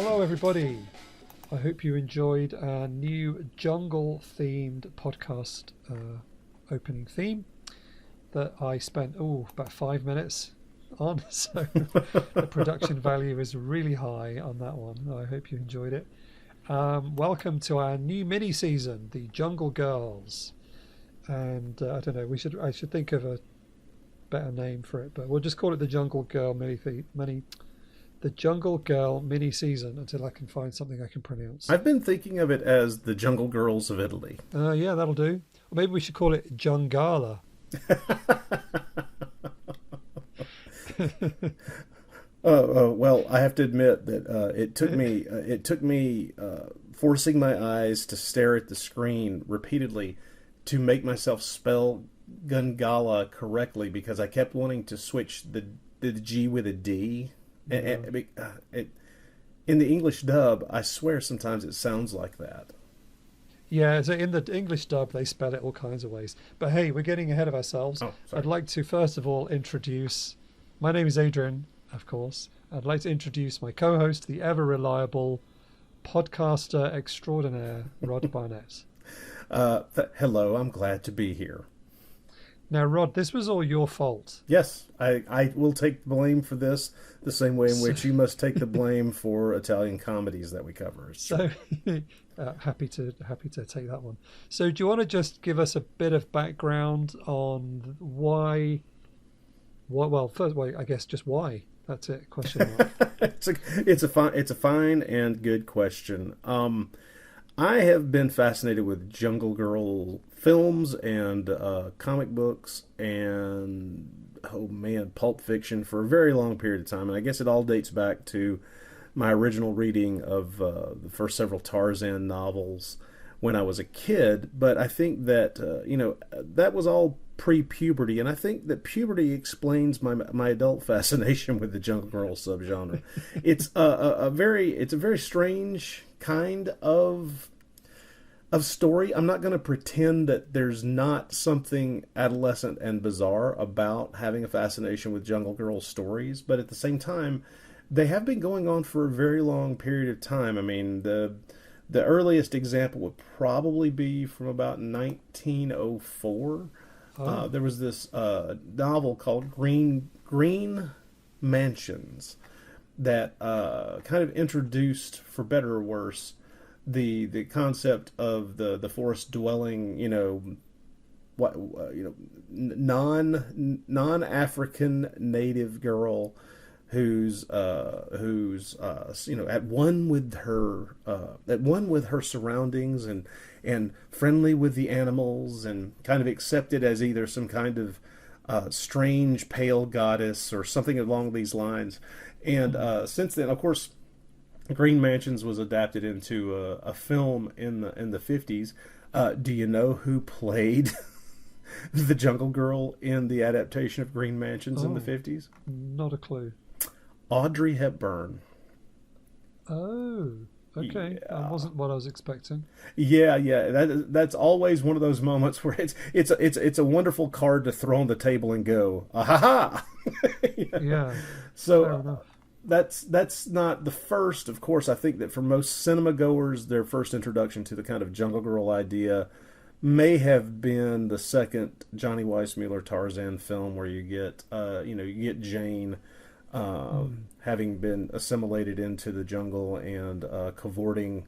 Hello, everybody. I hope you enjoyed our new jungle-themed podcast opening theme that I spent about 5 minutes on. So the production value is really high on that one. I hope you enjoyed it. Welcome to our new mini season, the Jungle Girls. And I don't know. I should think of a better name for it, but we'll just call it the Jungle Girl the Jungle Girl mini season until I can find something I can pronounce. I've been thinking of it as the Jungle Girls of Italy. Yeah, that'll do. Or maybe we should call it Gungala. Well, I have to admit that it took me forcing my eyes to stare at the screen repeatedly to make myself spell Gungala correctly, because I kept wanting to switch the G with a D. Yeah. In the English dub, I swear sometimes it sounds like that. Yeah, so in the English dub, they spell it all kinds of ways. But hey, we're getting ahead of ourselves. Oh, sorry. I'd like to first of all introduce... My name is Adrian, of course. I'd like to introduce my co-host, the ever-reliable podcaster extraordinaire, Rod Barnett. Hello, I'm glad to be here. Now, Rod, this was all your fault. Yes, I will take blame for this the same way in which you must take the blame for Italian comedies that we cover. So happy to take that one. So do you want to just give us a bit of background on why? Well, first, I guess just why. That's it. Question mark. it's a fine and good question. I have been fascinated with Jungle Girl films and comic books and, Pulp Fiction for a very long period of time. And I guess it all dates back to my original reading of the first several Tarzan novels when I was a kid. But I think that, that was all pre-puberty. And I think that puberty explains my adult fascination with the Jungle Girl subgenre. It's a very strange kind of story. I'm not going to pretend that there's not something adolescent and bizarre about having a fascination with Jungle Girl stories, but at the same time, they have been going on for a very long period of time. I mean, the earliest example would probably be from about 1904. Oh. There was this novel called Green Mansions that kind of introduced, for better or worse, the concept of the forest dwelling, non-African native girl who's at one with her surroundings and friendly with the animals and kind of accepted as either some kind of strange pale goddess or something along these lines. And since then, of course, Green Mansions was adapted into a film in the 50s. Do you know who played the Jungle Girl in the adaptation of Green Mansions in the 50s? Not a clue. Audrey Hepburn. Oh, okay. Yeah. That wasn't what I was expecting. Yeah. That's always one of those moments where it's a wonderful card to throw on the table and go, ah ha ha. Yeah. So fair enough. That's not the first. Of course, I think that for most cinema goers, their first introduction to the kind of Jungle Girl idea may have been the second Johnny Weissmuller Tarzan film, where you get you get Jane having been assimilated into the jungle and cavorting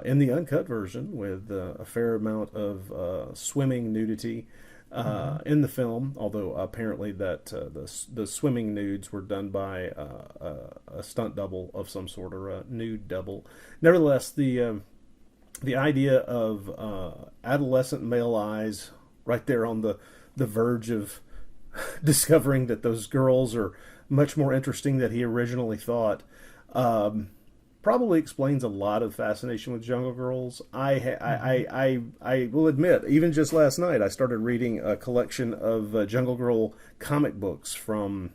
in the uncut version with a fair amount of swimming nudity. In the film, although apparently that the swimming nudes were done by a stunt double of some sort, or a nude double. Nevertheless, the idea of adolescent male eyes right there on the verge of discovering that those girls are much more interesting than he originally thought probably explains a lot of fascination with Jungle Girls. I will admit, even just last night, I started reading a collection of Jungle Girl comic books from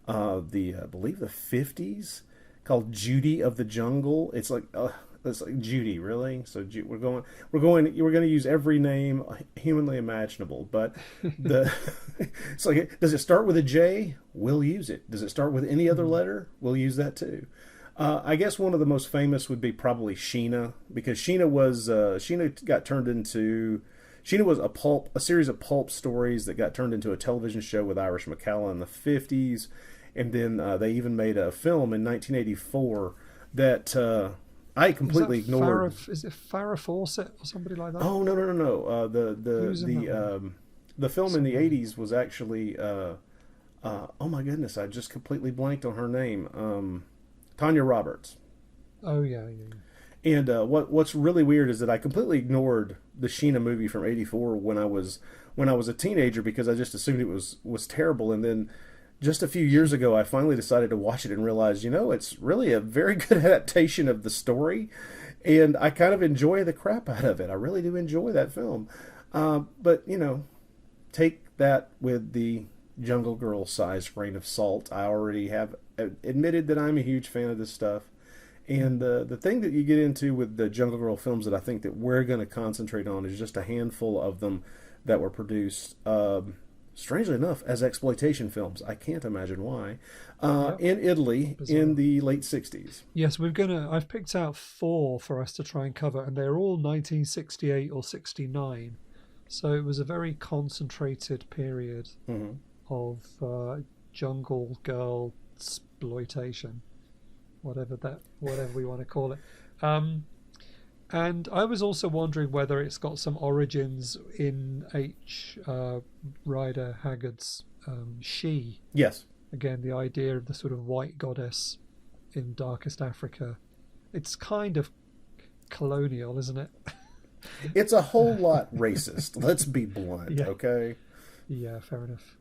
I believe the 50s, called Judy of the Jungle. It's like Judy, really? So we're going to use every name humanly imaginable, but it's like, does it start with a J? We'll use it. Does it start with any other letter? We'll use that too. I guess one of the most famous would be probably Sheena, because Sheena got turned into Sheena was a series of pulp stories that got turned into a television show with Irish McCalla in the 50s, and then they even made a film in 1984 that I completely ignored. Is it Farrah Fawcett or somebody like that? Oh, no, no, no, no! Who's in that one? The film in the 80s was actually oh my goodness, I just completely blanked on her name. Tanya Roberts. Oh yeah, yeah, yeah. And what's really weird is that I completely ignored the Sheena movie from '84 when I was a teenager, because I just assumed it was terrible. And then just a few years ago, I finally decided to watch it and realized, it's really a very good adaptation of the story, and I kind of enjoy the crap out of it. I really do enjoy that film. But take that with the Jungle Girl size grain of salt. I already have admitted that I'm a huge fan of this stuff. And the thing that you get into with the Jungle Girl films that I think that we're going to concentrate on is just a handful of them that were produced, strangely enough, as exploitation films. I can't imagine why. In Italy in the late 60s. Yes, I've picked out 4 for us to try and cover, and they're all 1968 or 69. So it was a very concentrated period of jungle girl exploitation, whatever we want to call it. And I was also wondering whether it's got some origins in Rider Haggard's She. Yes. Again, the idea of the sort of white goddess in darkest Africa. It's kind of colonial, isn't it? It's a whole lot racist. Let's be blunt, okay? Yeah, fair enough.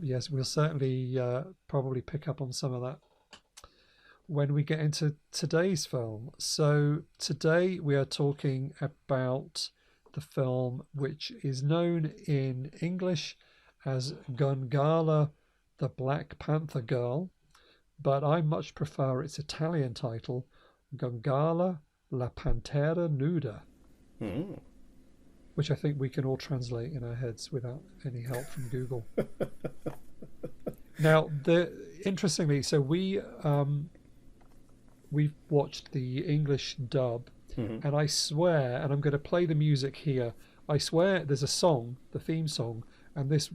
Yes, we'll certainly probably pick up on some of that when we get into today's film. So today we are talking about the film which is known in English as Gungala, the Black Panther Girl, but I much prefer its Italian title, Gungala, la pantera nuda, which I think we can all translate in our heads without any help from Google. Now, interestingly, so we've watched the English dub, and I swear, and I'm going to play the music here, I swear there's a song, the theme song, and this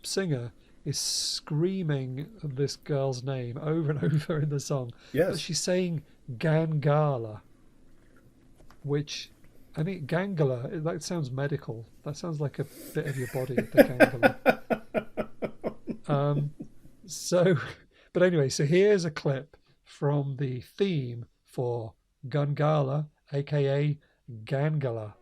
singer is screaming this girl's name over and over in the song. Yes. But she's saying Gangala, which, I think Gangala, that sounds medical. That sounds like a bit of your body, the Gangala. But anyway, so here's a clip from the theme for Gungala, aka Gangala.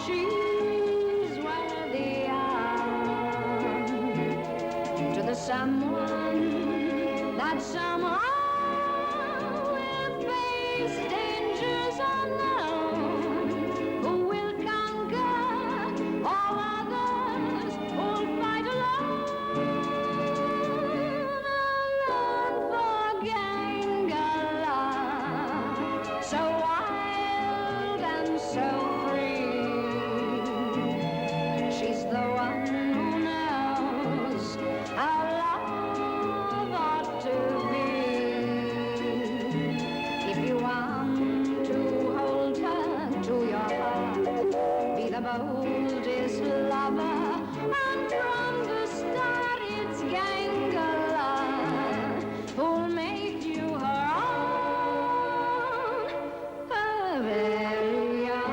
She's worthy of, to the someone that somehow will face dangers unknown, who will conquer all others, who'll fight alone for Gangala, so wild and so boldest lover, and from the start it's Gangala who'll make you her own, her very own.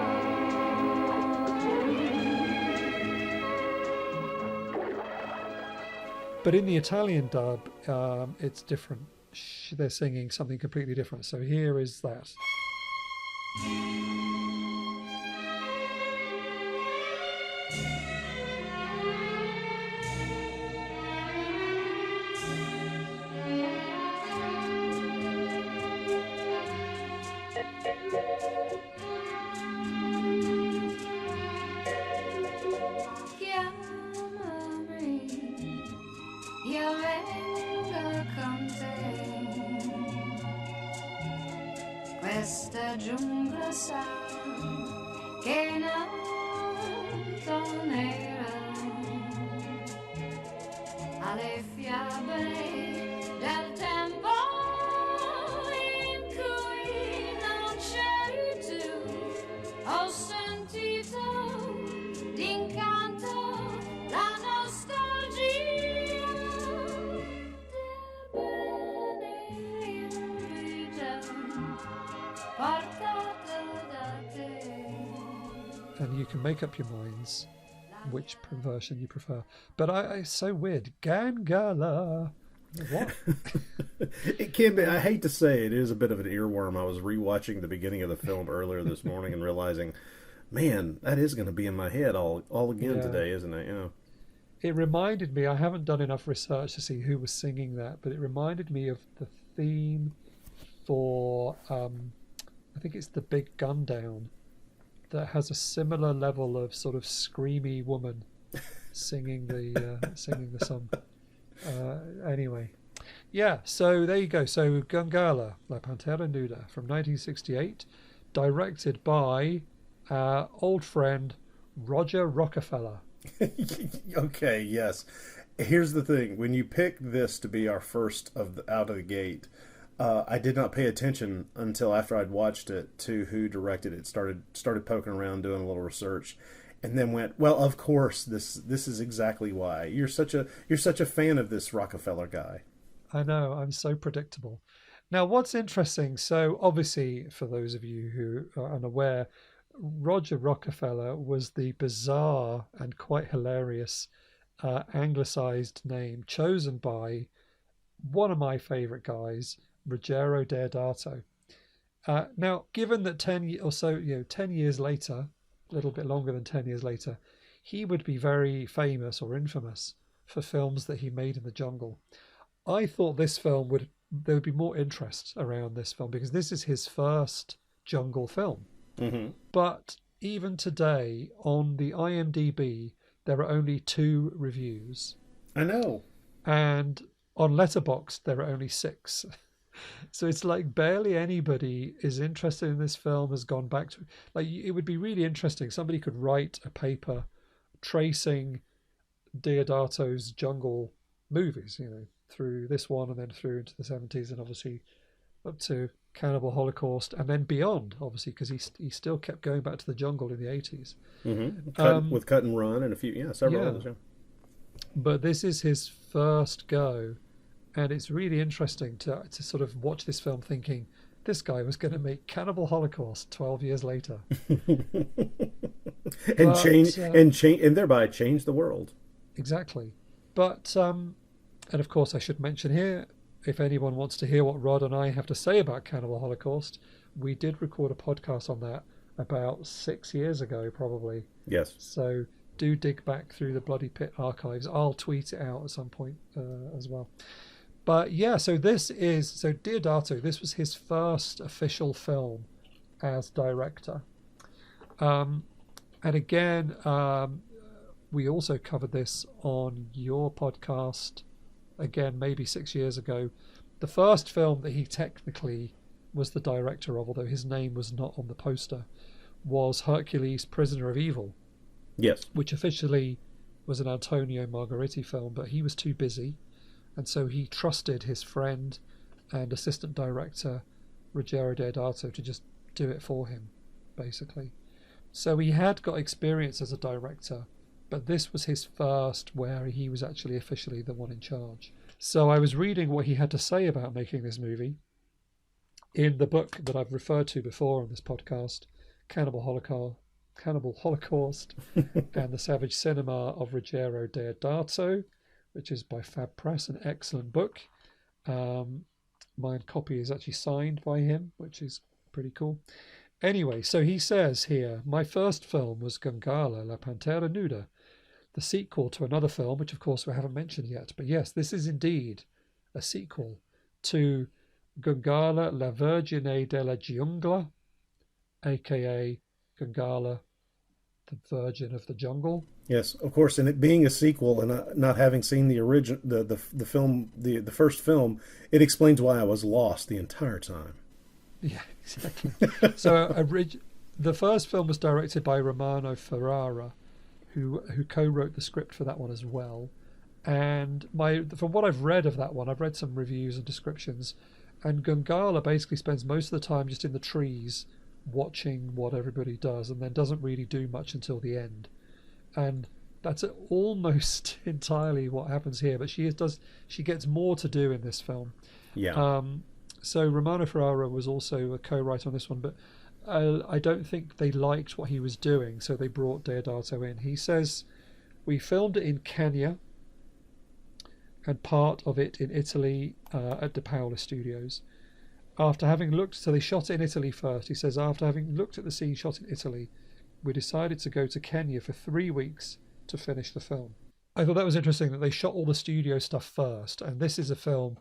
But in the Italian dub, it's different. They're singing something completely different. So here is that. Io vengo con te. questa giungla sa che nato nera alle fiabe del tempo in cui non c'eri tu. Ho sentito d'incanto la nostalgia del bene in vita portato da te. And you can make up your minds which version you prefer. But it's so weird. Gangala. What? It can be. I hate to say it is a bit of an earworm. I was rewatching the beginning of the film earlier this morning and realizing, man, that is going to be in my head all again today, isn't it? Yeah. It reminded me, I haven't done enough research to see who was singing that, but it reminded me of the theme for, I think it's The Big Gun Down, that has a similar level of sort of screamy woman singing the song. Anyway, yeah. So there you go. So Gungala, La Pantera Nuda from 1968, directed by our old friend Roger Rockefeller. Okay, yes. Here's the thing: when you picked this to be our first out of the gate, I did not pay attention until after I'd watched it to who directed it. Started poking around, doing a little research, and then went, well, of course, this is exactly why. You're such a fan of this Rockefeller guy. I know, I'm so predictable. Now, what's interesting, so obviously, for those of you who are unaware, Roger Rockefeller was the bizarre and quite hilarious anglicized name chosen by one of my favorite guys, Ruggero Deodato. Now, given that 10 years later, a little bit longer than 10 years later, he would be very famous or infamous for films that he made in the jungle. I thought there would be more interest around this film because this is his first jungle film. Mm-hmm. But even today on the IMDb, there are only 2 reviews. I know. And on Letterboxd, there are only 6. So it's like barely anybody is interested in this film, has gone back to like it would be really interesting. Somebody could write a paper tracing Deodato's jungle movies, through this one and then through into the 70s and obviously up to Cannibal Holocaust and then beyond, obviously, because he still kept going back to the jungle in the 80s. Mm-hmm. With Cut and Run and a few, several others. Yeah. But this is his first go. And it's really interesting to sort of watch this film thinking, this guy was going to make Cannibal Holocaust 12 years later. and thereby change the world. Exactly. But, and of course I should mention here, if anyone wants to hear what Rod and I have to say about Cannibal Holocaust, we did record a podcast on that about 6 years ago, probably. Yes. So do dig back through the Bloody Pit archives. I'll tweet it out at some point as well. But yeah, so Deodato, this was his first official film as director. And again, we also covered this on your podcast, again, maybe 6 years ago. The first film that he technically was the director of, although his name was not on the poster, was Hercules, Prisoner of Evil. Yes. Which officially was an Antonio Margheriti film, but he was too busy. And so he trusted his friend and assistant director, Ruggero Deodato, to just do it for him, basically. So he had got experience as a director, but this was his first where he was actually officially the one in charge. So I was reading what he had to say about making this movie in the book that I've referred to before on this podcast, Cannibal Holocaust and the Savage Cinema of Ruggero Deodato, which is by Fab Press, an excellent book. My copy is actually signed by him, which is pretty cool. Anyway, so he says here, my first film was Gungala, La Pantera Nuda, the sequel to another film, which of course we haven't mentioned yet. But yes, this is indeed a sequel to Gungala, La Vergine della Giungla, aka Gungala, the Virgin of the Jungle. Yes, of course, and it being a sequel and not having seen the original, the film, the first film, it explains why I was lost the entire time. Yeah, exactly. So the first film was directed by Romano Ferrara, who co-wrote the script for that one as well. And from what I've read of that one, I've read some reviews and descriptions, and Gungala basically spends most of the time just in the trees watching what everybody does, and then doesn't really do much until the end. And that's almost entirely what happens here, but she gets more to do in this film. Yeah. So Romano Ferrara was also a co-writer on this one, but I don't think they liked what he was doing, so they brought Deodato in. He says, we filmed it in Kenya and part of it in Italy at the Paolis studios. So they shot it in Italy first. He says, after having looked at the scene shot in Italy, we decided to go to Kenya for 3 weeks to finish the film. I thought that was interesting that they shot all the studio stuff first, and this is a film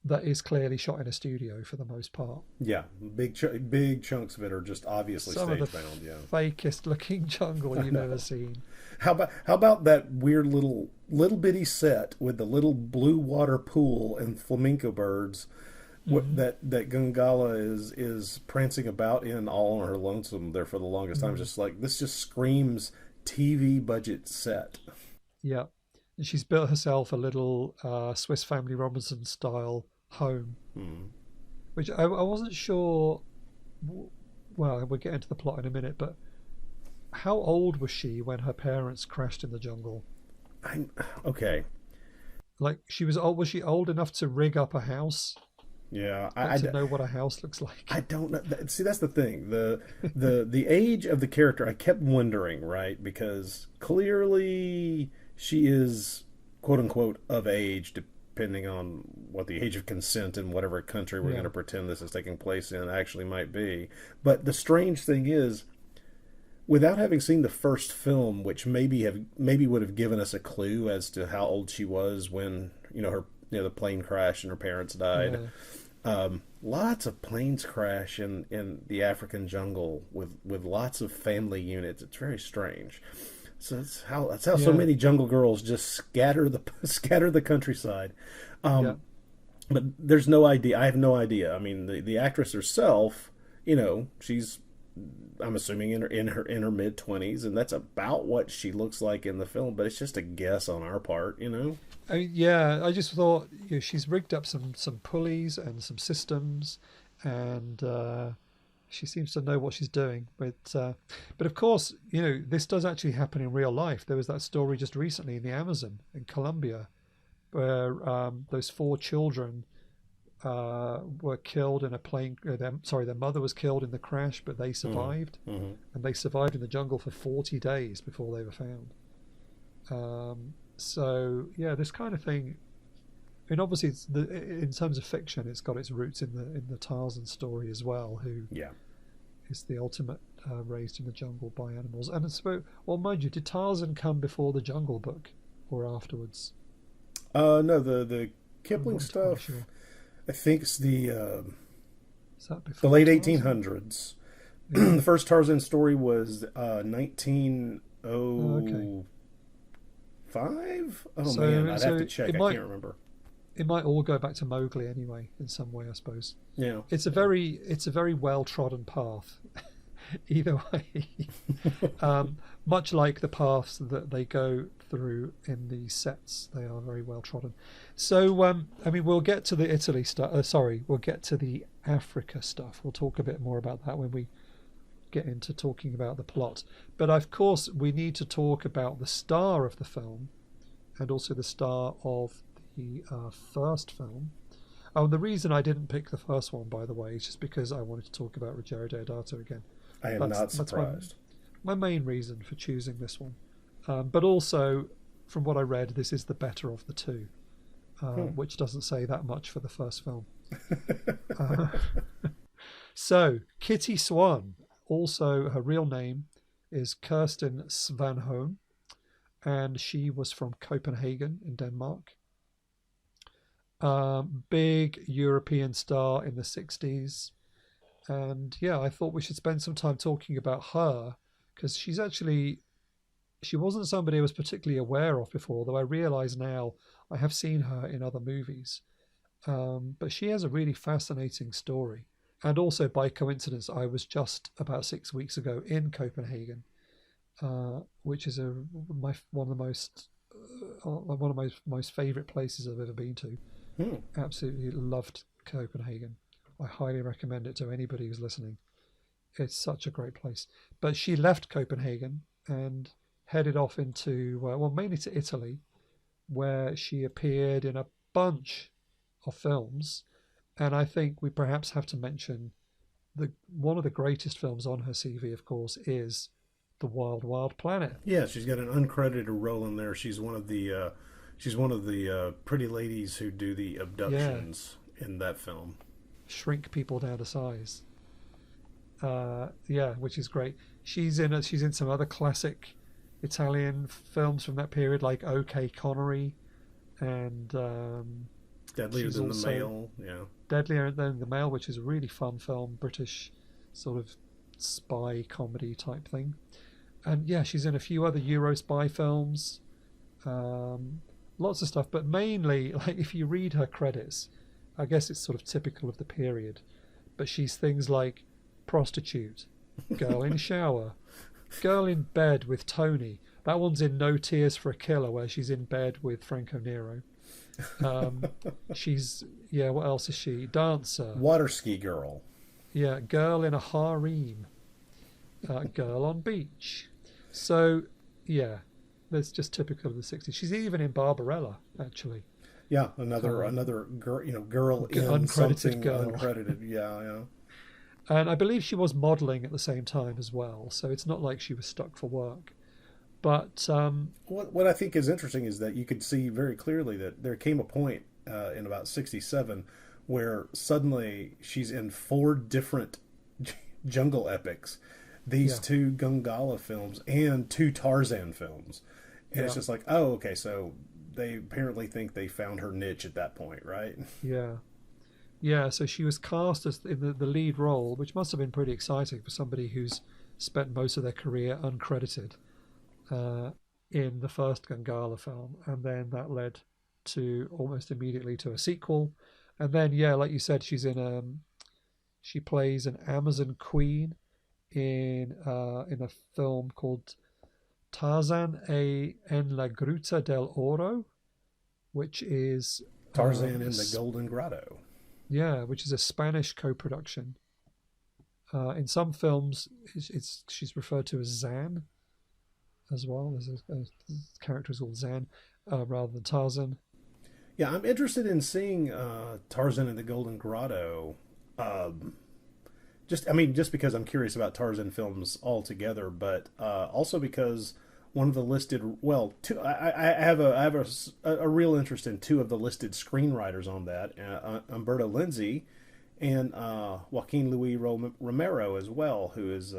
that is clearly shot in a studio for the most part. Yeah, big chunks of it are just obviously Some stage of the bound. Yeah, fakest-looking jungle you've ever seen. How about that weird little bitty set with the little blue water pool and flamenco birds that Gangala is prancing about in all on her lonesome there for the longest time? Just like this, just screams TV budget set. Yeah, and she's built herself a little Swiss Family Robinson style home, which I wasn't sure. Well, we'll get into the plot in a minute, but how old was she when her parents crashed in the jungle? Okay. Like, she was old. Was she old enough to rig up a house? Yeah, To know what a house looks like. I don't know. See, that's the thing. The age of the character, I kept wondering, right? Because clearly she is, quote unquote, of age, depending on what the age of consent in whatever country we're going to pretend this is taking place in actually might be. But the strange thing is, without having seen the first film, which maybe would have given us a clue as to how old she was when the plane crashed and her parents died. Lots of planes crash in the African jungle with lots of family units. It's very strange. So that's how so many jungle girls just scatter the countryside. But there's no idea. I have no idea. I mean, the actress herself, she's, I'm assuming in her mid-20s, and that's about what she looks like in the film. But it's just a guess on our part, I just thought she's rigged up some pulleys and some systems, and she seems to know what she's doing. But of course, this does actually happen in real life. There was that story just recently in the Amazon in Colombia, where those 4 children were killed in a plane. Their mother was killed in the crash, but they survived, and they survived in the jungle for 40 days before they were found. So yeah, this kind of thing. And obviously, in terms of fiction, it's got its roots in the Tarzan story as well. Who is the ultimate raised in the jungle by animals. And it's mind you, did Tarzan come before the Jungle Book or afterwards? No, the Kipling stuff. Sure. I think it's the late 1800s. Yeah. The first Tarzan story was 1905. Oh man, I'd have to check. I can't remember. It might all go back to Mowgli anyway, in some way, I suppose. Yeah, it's a very well trodden path. Either way, much like the paths that they go through in the sets, they are very well trodden. So, we'll get to the Italy stuff. We'll get to the Africa stuff. We'll talk a bit more about that when we get into talking about the plot. But of course, we need to talk about the star of the film, and also the star of the first film. The reason I didn't pick the first one, by the way, is just because I wanted to talk about Ruggero Deodato again. I am not surprised. That's my main reason for choosing this one. But also, from what I read, this is the better of the two, which doesn't say that much for the first film. So, Kitty Swan, also her real name is Kirsten Svanholm, and she was from Copenhagen in Denmark. Big European star in the 60s. And yeah, I thought we should spend some time talking about her, because she wasn't somebody I was particularly aware of before, though I realise now I have seen her in other movies. But she has a really fascinating story. And also by coincidence, I was just about 6 weeks ago in Copenhagen, which is one of my most favourite places I've ever been to. Absolutely loved Copenhagen. I highly recommend it to anybody who's listening. It's such a great place. But she left Copenhagen and headed off into, mainly to Italy, where she appeared in a bunch of films. And I think we perhaps have to mention one of the greatest films on her CV, of course, is The Wild Wild Planet. Yeah, she's got an uncredited role in there. She's one of the pretty ladies who do the abductions in that film. Shrink people down to size. Which is great. She's in some other classic Italian films from that period, like OK Connery, and Deadlier Than the Male. Yeah, Deadlier Than the Male, which is a really fun film, British sort of spy comedy type thing. And yeah, she's in a few other Euro spy films, lots of stuff. But mainly, like if you read her credits, I guess it's sort of typical of the period. But she's things like prostitute, girl in shower, girl in bed with Tony. That one's in No Tears for a Killer, where she's in bed with Franco Nero. What else is she? Dancer. Water ski girl. Yeah, girl in a harem. Girl on beach. So, yeah, that's just typical of the 60s. She's even in Barbarella, actually. Yeah, another girl, girl in uncredited something girl. uncredited. Yeah. And I believe she was modelling at the same time as well, so it's not like she was stuck for work. But what I think is interesting is that you could see very clearly that there came a point in about 67 where suddenly she's in 4 different jungle epics, these 2 Gungala films and 2 Tarzan films. And it's just like, oh, okay, so they apparently think they found her niche at that point, right? Yeah, so she was cast as in the lead role, which must have been pretty exciting for somebody who's spent most of their career uncredited in the first Gangala film. And then that led to almost immediately to a sequel. And then, like you said, she plays an Amazon queen in a film called Tarzan en la Gruta del Oro, which is Tarzan in the Golden Grotto. Yeah, which is a Spanish co-production. In some films, she's referred to as Zan as well. There's a character called Zan rather than Tarzan. Yeah, I'm interested in seeing Tarzan in the Golden Grotto. Just because I'm curious about Tarzan films altogether, but also because one of the listed, I have a real interest in 2 of the listed screenwriters on that, Umberto Lenzi and Joaquin Luis Romero as well, who is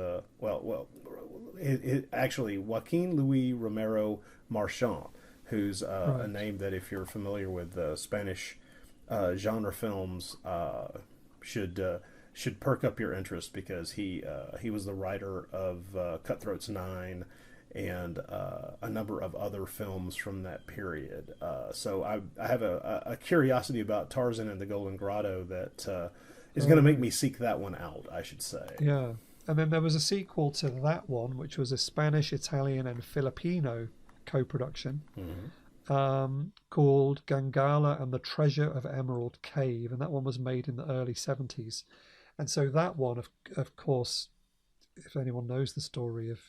actually Joaquin Luis Romero Marchand, who's a name that, if you're familiar with Spanish genre films, should perk up your interest, because he was the writer of Cutthroat's 9 and a number of other films from that period. So I have a curiosity about Tarzan and the Golden Grotto that is going to make me seek that one out, I should say. Yeah. And then there was a sequel to that one, which was a Spanish, Italian, and Filipino co-production called Gangala and the Treasure of Emerald Cave. And that one was made in the early 70s. And so that one, of course, if anyone knows the story of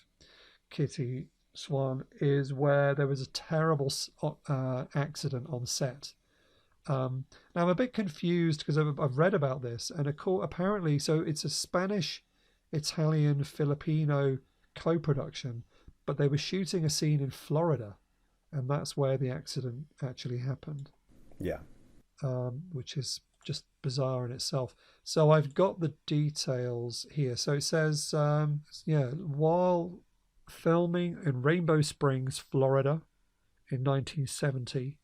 Kitty Swan, is where there was a terrible accident on set. Now I'm a bit confused because I've read about this, and apparently, so it's a Spanish, Italian, Filipino co-production, but they were shooting a scene in Florida, and that's where the accident actually happened. Yeah. Which is just bizarre in itself. So I've got the details here. So it says, while filming in Rainbow Springs, Florida in 1970,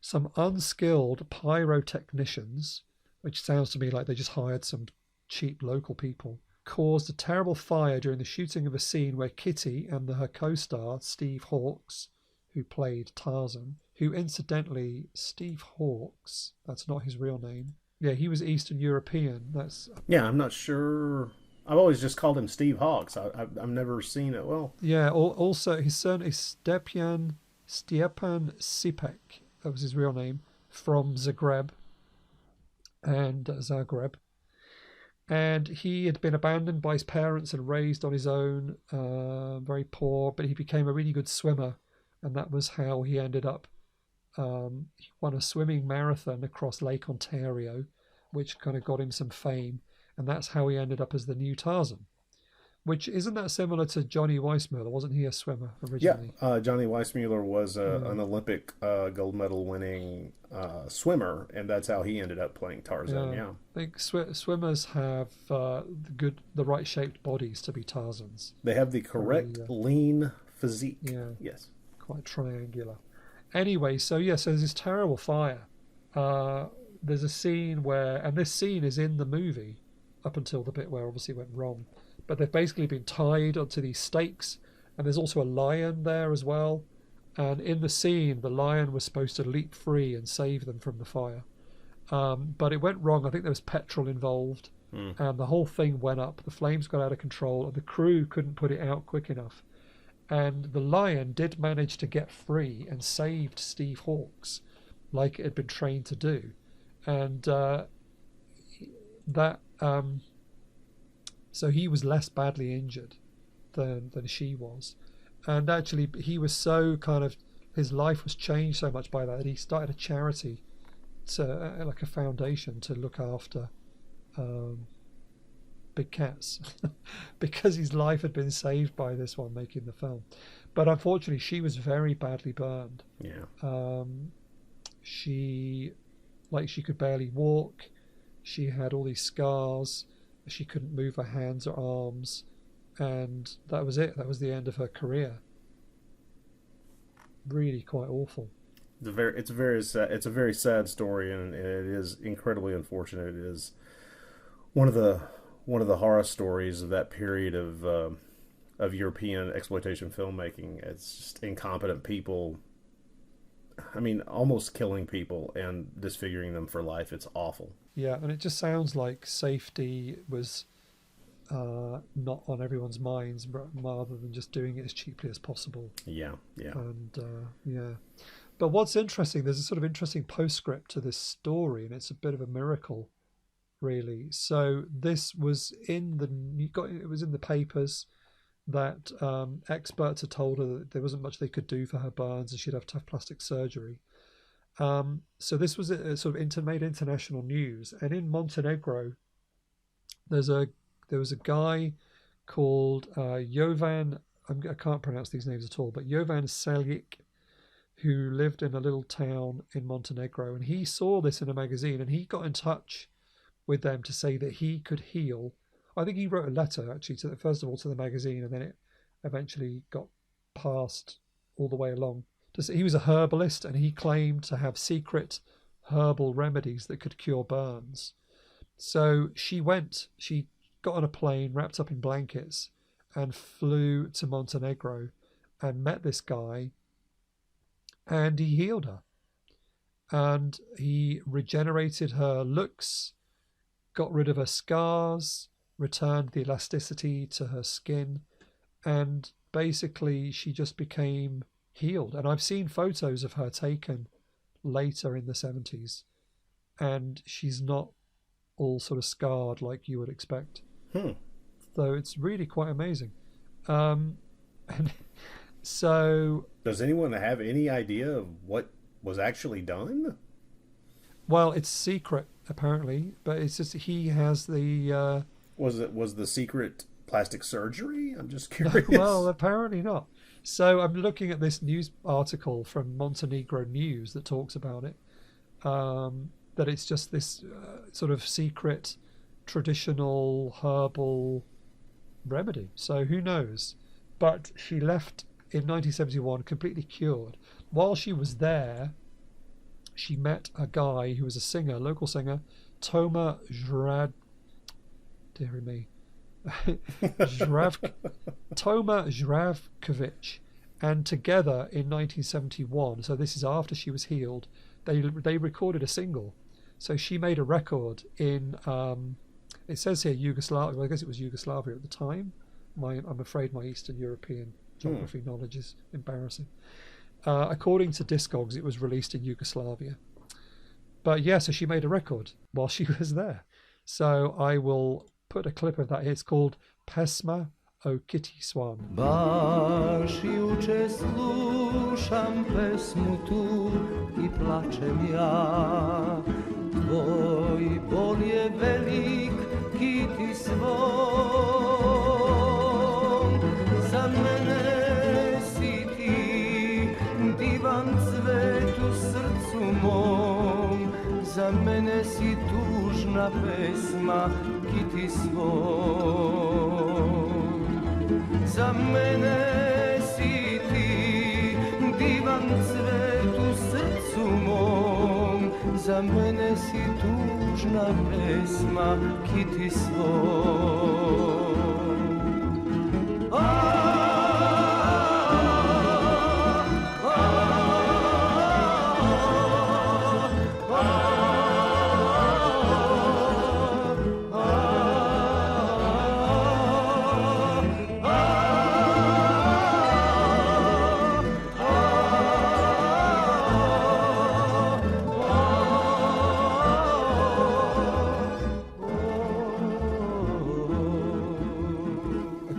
some unskilled pyrotechnicians, which sounds to me like they just hired some cheap local people, caused a terrible fire during the shooting of a scene where Kitty and her co-star, Steve Hawkes, who played Tarzan, who incidentally, Steve Hawkes, that's not his real name. Yeah, he was Eastern European. That's Yeah, I'm not sure. I've always just called him Steve Hawks. I've never seen it. Well, yeah. Also, his surname is Stepan Sipek. That was his real name, from Zagreb, and he had been abandoned by his parents and raised on his own, very poor. But he became a really good swimmer, and that was how he ended up. He won a swimming marathon across Lake Ontario, which kind of got him some fame, and that's how he ended up as the new Tarzan. Which isn't that similar to Johnny Weissmuller? Wasn't he a swimmer yeah, originally? Johnny Weissmuller was an Olympic gold medal winning swimmer, and that's how he ended up playing Tarzan. Yeah, I think swimmers have the right shaped bodies to be Tarzans. they have the correct lean physique. Yeah, Yes. quite triangular. Anyway, so there's this terrible fire. There's a scene where, and this scene is in the movie up until the bit where obviously it went wrong, but they've basically been tied onto these stakes, and there's also a lion there as well. And in the scene, the lion was supposed to leap free and save them from the fire. But it went wrong. I think there was petrol involved, and the whole thing went up. The flames got out of control, and the crew couldn't put it out quick enough. And the lion did manage to get free and saved Steve Hawks, like it had been trained to do. And so he was less badly injured than she was. And actually, he was so his life was changed so much by that he started a charity, like a foundation to look after big cats, because his life had been saved by this one making the film. But unfortunately, she was very badly burned. Yeah. She could barely walk. She had all these scars. She couldn't move her hands or arms, and that was it. That was the end of her career. Really quite awful. It's a very sad story, and it is incredibly unfortunate. It is one of the horror stories of that period of European exploitation filmmaking. It's just incompetent people. I mean, almost killing people and disfiguring them for life. It's awful. Yeah, and it just sounds like safety was not on everyone's minds, rather than just doing it as cheaply as possible. Yeah. And but what's interesting, there's a sort of interesting postscript to this story, and it's a bit of a miracle, really. So this was in the papers that experts had told her that there wasn't much they could do for her burns and she'd have to have plastic surgery. So this was a sort of made international news. And in Montenegro, there was a guy called Jovan. I can't pronounce these names at all, but Jovan Seljic, who lived in a little town in Montenegro, and he saw this in a magazine, and he got in touch with them to say that he could heal. I think he wrote a letter actually first of all to the magazine, and then it eventually got passed all the way along. He was a herbalist, and he claimed to have secret herbal remedies that could cure burns. So she got on a plane wrapped up in blankets and flew to Montenegro and met this guy, and he healed her. And he regenerated her looks, got rid of her scars, returned the elasticity to her skin, and basically she just became healed. And I've seen photos of her taken later in the 70s, and she's not all sort of scarred like you would expect. So it's really quite amazing. And so, does anyone have any idea of what was actually done? Well, it's secret apparently, but it's just he has the. Was the secret plastic surgery? I'm just curious. Well, apparently not. So I'm looking at this news article from Montenegro News that talks about it. That it's just this sort of secret, traditional herbal remedy. So who knows? But she left in 1971 completely cured. While she was there, she met a guy who was a singer, local singer, Toma Zdravkovic, and together in 1971, so this is after she was healed, they recorded a single. So she made a record in, it says here Yugoslavia, well, I guess it was Yugoslavia at the time. I'm afraid my Eastern European geography knowledge is embarrassing. According to Discogs, it was released in Yugoslavia. But yeah, so she made a record while she was there. So I will put a clip of that here. It's called Pesma o Kitty Swan. Baš juče slušam pesmu tu I plačem ja. Tvoj bol je velik, Kitty Swan. Za mene si ti divan cvet u srcu mom. Za mene si tužna pesma, Kitty Swan. Za mene si ti divan cvet u srcu mom. Za mene si tužna pesma, Kitty Swan.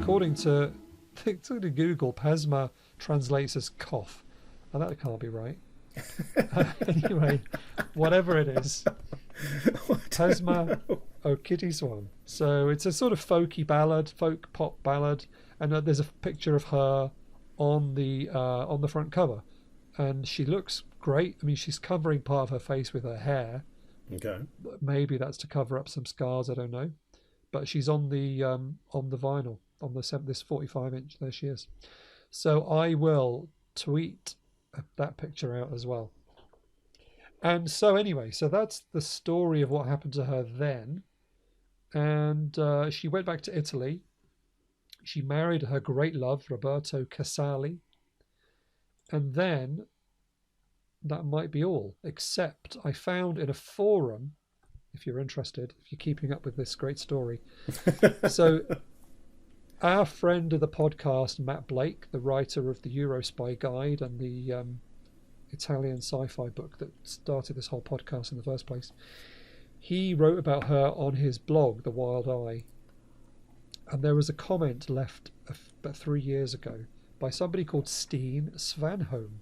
According to Google, Pesma translates as cough, and that can't be right. Anyway, whatever it is, Pesma o Kitty Swan. So it's a sort of folky ballad, folk pop ballad, and there's a picture of her on the front cover, and she looks great. I mean, she's covering part of her face with her hair. Okay. Maybe that's to cover up some scars. I don't know, but she's on the vinyl. On this 45-inch, there she is. So I will tweet that picture out as well. And so anyway, so that's the story of what happened to her then. And she went back to Italy. She married her great love, Roberto Casali. And then that might be all, except I found in a forum, if you're interested, if you're keeping up with this great story. So our friend of the podcast, Matt Blake, the writer of the Eurospy Guide and the Italian sci-fi book that started this whole podcast in the first place, he wrote about her on his blog, The Wild Eye. And there was a comment left about 3 years ago by somebody called Steen Svanholm.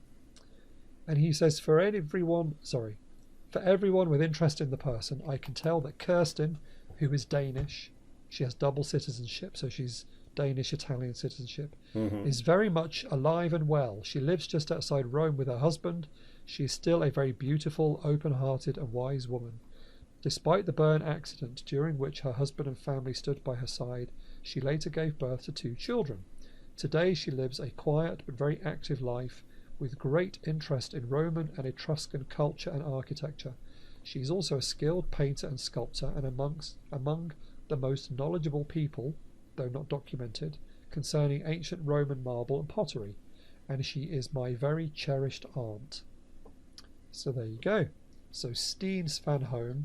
And he says, for everyone with interest in the person, I can tell that Kirsten, who is Danish, she has double citizenship, so she's Danish-Italian citizenship, is very much alive and well. She lives just outside Rome with her husband. She is still a very beautiful, open-hearted and wise woman. Despite the burn accident, during which her husband and family stood by her side, she later gave birth to 2 children. Today she lives a quiet but very active life with great interest in Roman and Etruscan culture and architecture. She is also a skilled painter and sculptor and among the most knowledgeable people, though not documented, concerning ancient Roman marble and pottery, and she is my very cherished aunt. So there you go. So Steen Svanholm,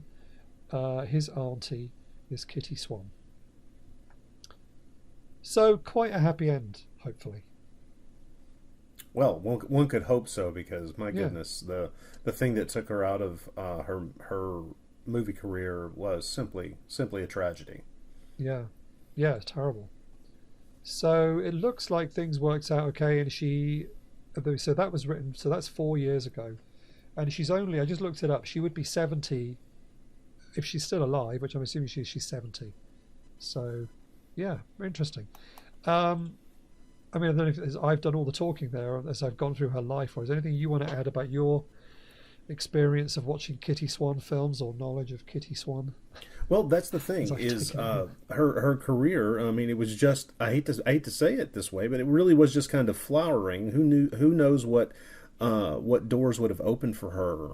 his auntie is Kitty Swan. So quite a happy end, hopefully. Well, one could hope so, because my goodness, the thing that took her out of her movie career was simply a tragedy. Yeah, it's terrible. So it looks like things worked out okay, and so that was written, so that's 4 years ago, and she's only, I just looked it up, she would be 70 if she's still alive, which I'm assuming she's 70. So yeah, interesting. I mean, I don't know if I've done all the talking there as I've gone through her life, or is there anything you want to add about your experience of watching Kitty Swan films or knowledge of Kitty Swan? Well, that's the thing, is her career. I mean, it was just, I hate to say it this way, but it really was just kind of flowering. Who knows what doors would have opened for her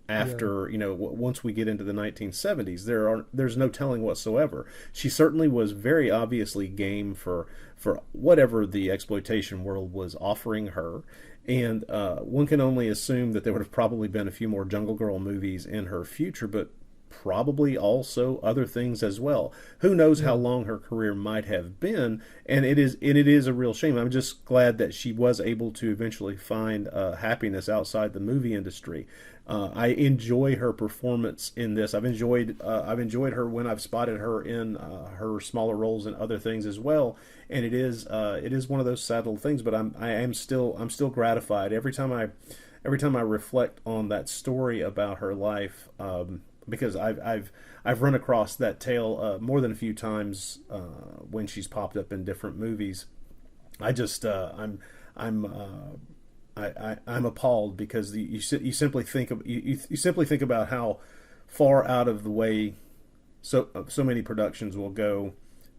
after, once we get into the 1970s. There's no telling whatsoever. She certainly was very obviously game for whatever the exploitation world was offering her. And one can only assume that there would have probably been a few more Jungle Girl movies in her future, but probably also other things as well. Who knows how long her career might have been, and it is a real shame. I'm just glad that she was able to eventually find happiness outside the movie industry. I enjoy her performance in this. I've enjoyed her when I've spotted her in her smaller roles in other things as well. And it is one of those sad little things. But I'm still gratified every time I reflect on that story about her life, because I've run across that tale more than a few times when she's popped up in different movies. I'm appalled because you simply think about how far out of the way so many productions will go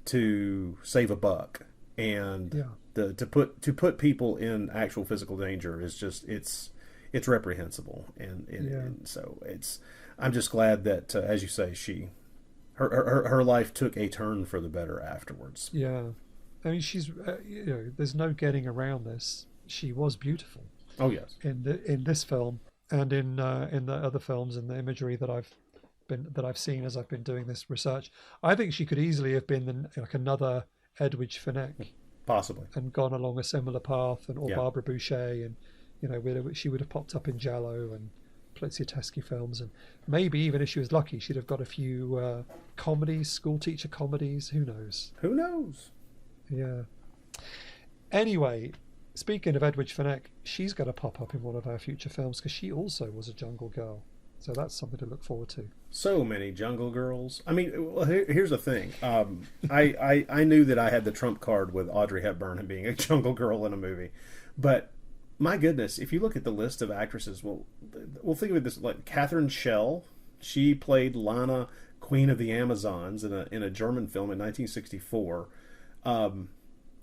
to save a buck, and to put people in actual physical danger is just it's reprehensible, and so I'm just glad that as you say, her life took a turn for the better afterwards. Yeah, I mean, she's there's no getting around this. She was beautiful. Oh yes. In this film and in the other films and the imagery that I've seen as I've been doing this research, I think she could easily have been like another Edwidge Fenech, possibly, and gone along a similar path, or Barbara Boucher, and she would have popped up in Giallo and Poliziotteschi films, and maybe even if she was lucky, she'd have got a few comedies, school teacher comedies. Who knows? Who knows? Yeah. Anyway, speaking of Edwidge Fenech, she's going to pop up in one of our future films because she also was a jungle girl. So that's something to look forward to. So many jungle girls. I mean, well, here's the thing. I knew that I had the trump card with Audrey Hepburn and being a jungle girl in a movie. But my goodness, if you look at the list of actresses, we'll think of it this like Catherine Schell. She played Lana, Queen of the Amazons in a German film in 1964.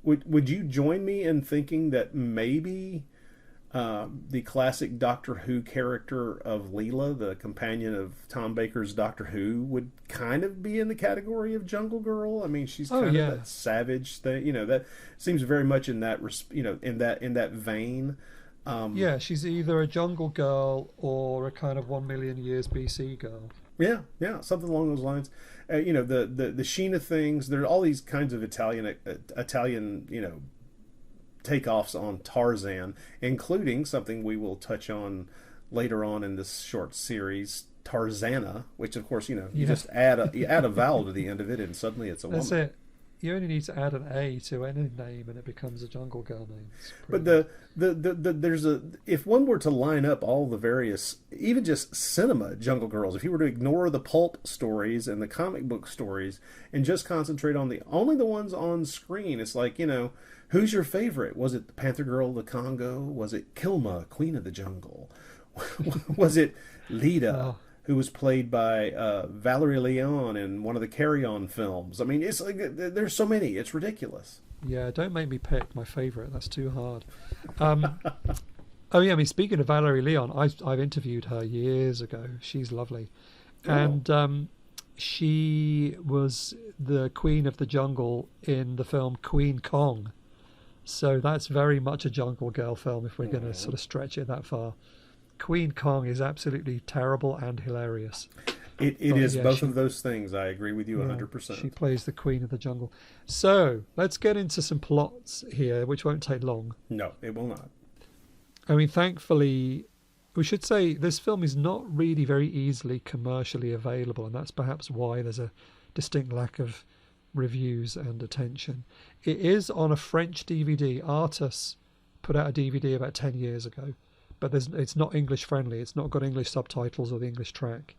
Would you join me in thinking that maybe the classic Doctor Who character of Leela, the companion of Tom Baker's Doctor Who, would kind of be in the category of jungle girl? I mean, she's kind of that savage thing, that seems very much in that in that vein. Yeah, she's either a jungle girl or a kind of 1 million years BC girl. Yeah, something along those lines. The Sheena things. There are all these kinds of Italian takeoffs on Tarzan, including something we will touch on later on in this short series, Tarzana, which of course you just add a vowel to the end of it, and suddenly it's a woman. That's it. You only need to add an A to any name, and it becomes a jungle girl name. But there's if one were to line up all the various, even just cinema jungle girls, if you were to ignore the pulp stories and the comic book stories and just concentrate on only the ones on screen, it's like, who's your favorite? Was it the Panther Girl of the Congo? Was it Kilma, Queen of the Jungle? Was it Leda? Who was played by Valerie Leon in one of the Carry On films? I mean, it's like there's so many. It's ridiculous. Yeah, don't make me pick my favourite. That's too hard. I mean, speaking of Valerie Leon, I've interviewed her years ago. She's lovely. And she was the Queen of the Jungle in the film Queen Kong. So that's very much a jungle girl film if we're going to sort of stretch it that far. Queen Kong is absolutely terrible and hilarious. It is both of those things. I agree with you 100%. She plays the Queen of the Jungle. So let's get into some plots here, which won't take long. No, it will not. I mean, thankfully, we should say this film is not really very easily commercially available, and that's perhaps why there's a distinct lack of reviews and attention. It is on a French DVD. Artus put out a DVD about 10 years ago. But it's not English friendly. It's not got English subtitles or the English track.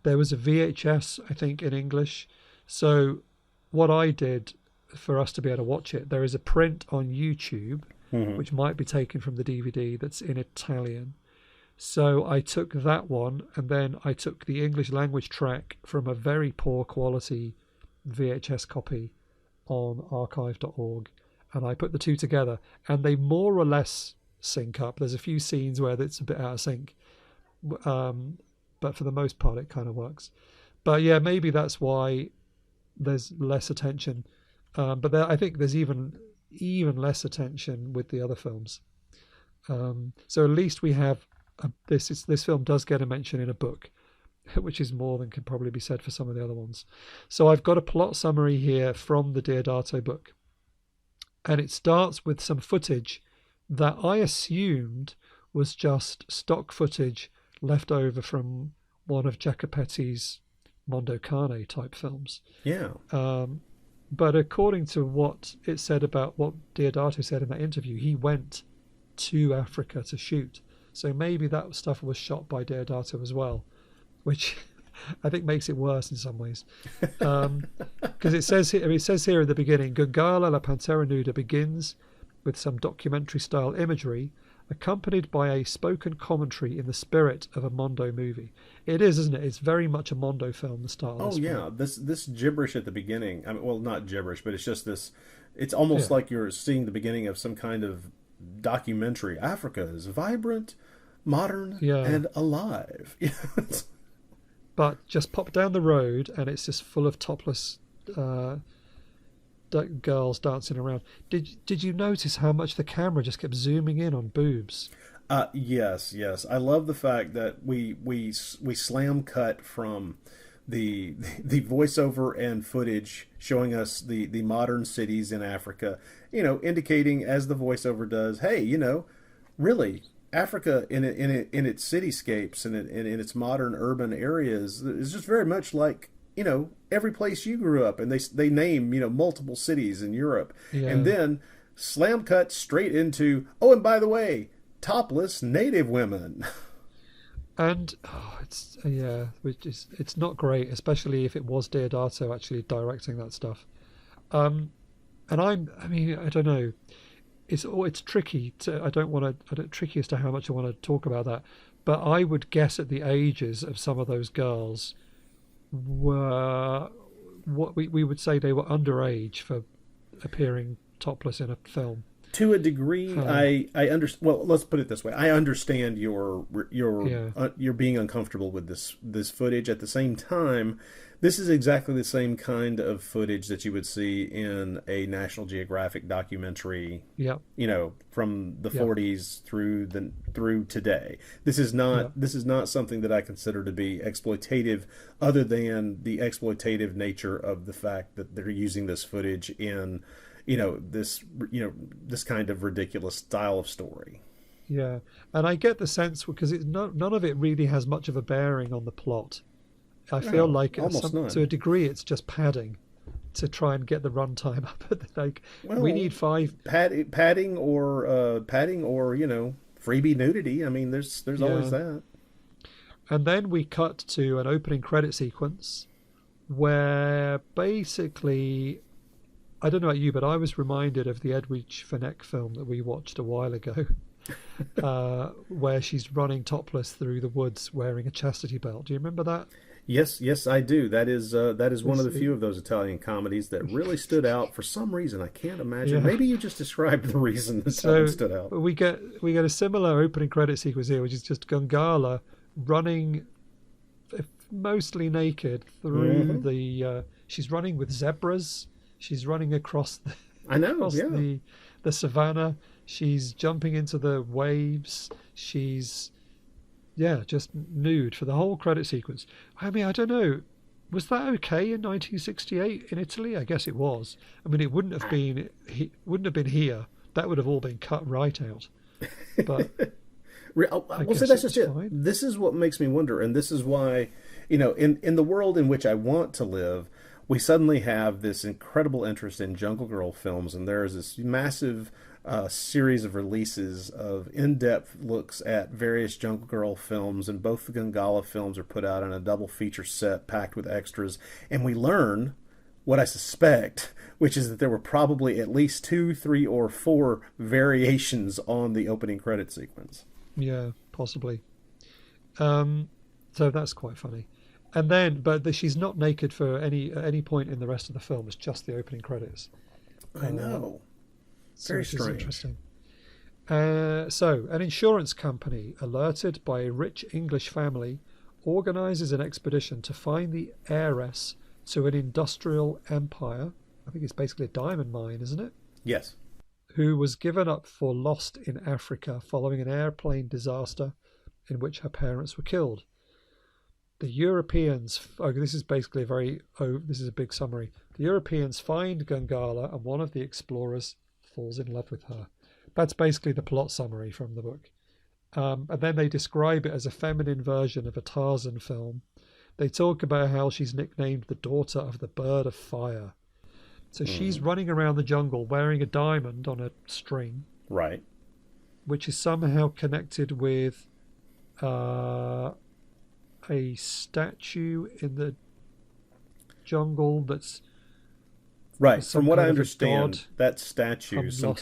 There was a VHS, I think, in English. So what I did for us to be able to watch it, there is a print on YouTube, which might be taken from the DVD, that's in Italian. So I took that one, and then I took the English language track from a very poor quality VHS copy on archive.org, and I put the two together, and they more or less sync up. There's a few scenes where it's a bit out of sync, but for the most part it kind of works. But yeah, maybe that's why there's less attention, but I think there's even less attention with the other films. So at least we have this film does get a mention in a book, which is more than can probably be said for some of the other ones. So I've got a plot summary here from the Deodato book. And it starts with some footage that I assumed was just stock footage left over from one of Jacopetti's Mondo Cane type films. Yeah. But according to what it said about what Deodato said in that interview, he went to Africa to shoot. So maybe that stuff was shot by Deodato as well, which I think makes it worse in some ways. Because it says here at the beginning, Gungala la pantera nuda begins with some documentary style imagery accompanied by a spoken commentary in the spirit of a Mondo movie. It is, isn't it? It's very much a Mondo film, the style of this film. This gibberish at the beginning, I mean, well, not gibberish, but it's just this, it's almost like you're seeing the beginning of some kind of documentary. Africa is vibrant, modern, and alive. But just pop down the road and it's just full of topless girls dancing around. Did you notice how much the camera just kept zooming in on boobs? Yes. I love the fact that we slam cut from the voiceover and footage showing us the modern cities in Africa, indicating, as the voiceover does, hey, really Africa in its cityscapes and in its modern urban areas is just very much like every place you grew up, and they name multiple cities in Europe, and then slam cut straight into, oh, and by the way, topless native women. And it's not great, especially if it was Deodato actually directing that stuff. And I don't know. It's tricky tricky as to how much I want to talk about that. But I would guess at the ages of some of those girls were what we would say they were underage for appearing topless in a film. To a degree, I understand. Well, let's put it this way: I understand you're being uncomfortable with this footage. At the same time, this is exactly the same kind of footage that you would see in a National Geographic documentary. Yeah. From the 40s through today. This is not something that I consider to be exploitative, other than the exploitative nature of the fact that they're using this footage in this kind of ridiculous style of story. Yeah, and I get the sense, because none of it really has much of a bearing on the plot. I feel like to a degree it's just padding to try and get the runtime up. We need 5 padding or freebie nudity. I mean, there's always that. And then we cut to an opening credit sequence where basically, I don't know about you, but I was reminded of the Edwidge Fenech film that we watched a while ago, where she's running topless through the woods wearing a chastity belt. Do you remember that? Yes, I do. That is one of the few of those Italian comedies that really stood out for some reason. I can't imagine. Yeah. Maybe you just described the reason that stood out. We get a similar opening credit sequence here, which is just Gangala running mostly naked through the. She's running with zebras. She's running across the savannah. She's jumping into the waves. She's just nude for the whole credit sequence. I mean, I don't know. Was that okay in 1968 in Italy? I guess it was. I mean, it wouldn't have been here. That would have all been cut right out. But so that's just it. Fine. This is what makes me wonder, and this is why, in the world in which I want to live, we suddenly have this incredible interest in Jungle Girl films, and there's this massive series of releases of in-depth looks at various Jungle Girl films, and both the Gangala films are put out in a double feature set packed with extras, and we learn what I suspect, which is that there were probably at least 2, 3, or 4 variations on the opening credit sequence. Yeah, possibly. So that's quite funny. And then, but she's not naked for at any point in the rest of the film. It's just the opening credits. I know. Very strange. Interesting. So, an insurance company, alerted by a rich English family, organises an expedition to find the heiress to an industrial empire. I think it's basically a diamond mine, isn't it? Yes. Who was given up for lost in Africa following an airplane disaster in which her parents were killed. the Europeans. Oh, this is basically this is a big summary. The Europeans find Gangala, and one of the explorers falls in love with her. That's basically the plot summary from the book. And then they describe it as a feminine version of a Tarzan film. They talk about how she's nicknamed the daughter of the bird of fire. So she's running around the jungle wearing a diamond on a string. Right. Which is somehow connected with a statue in the jungle that's... Right. From what I understand, that statue has some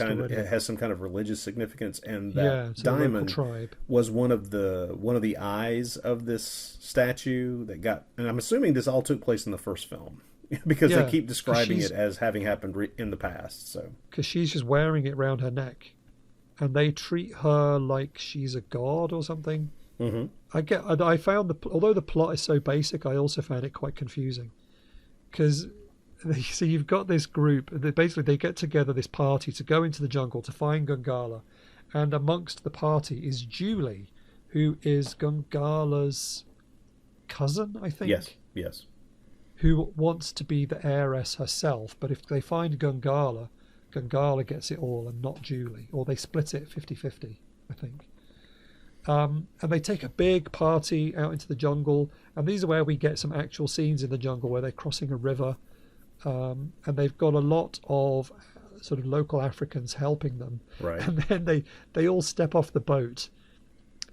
kind of religious significance, and that diamond was one of the eyes of this statue that got. And I'm assuming this all took place in the first film because they keep describing it as having happened in the past. So because she's just wearing it around her neck, and they treat her like she's a god or something. Mm-hmm. I found although the plot is so basic, I also found it quite confusing because. So you've got this group, they get together, this party, to go into the jungle to find Gungala, and amongst the party is Julie, who is Gungala's cousin, I think. Yes. Who wants to be the heiress herself, but if they find Gungala gets it all and not Julie, or they split it 50-50, I think. And they take a big party out into the jungle, and these are where we get some actual scenes in the jungle where they're crossing a river. And they've got a lot of sort of local Africans helping them. Right. And then they all step off the boat,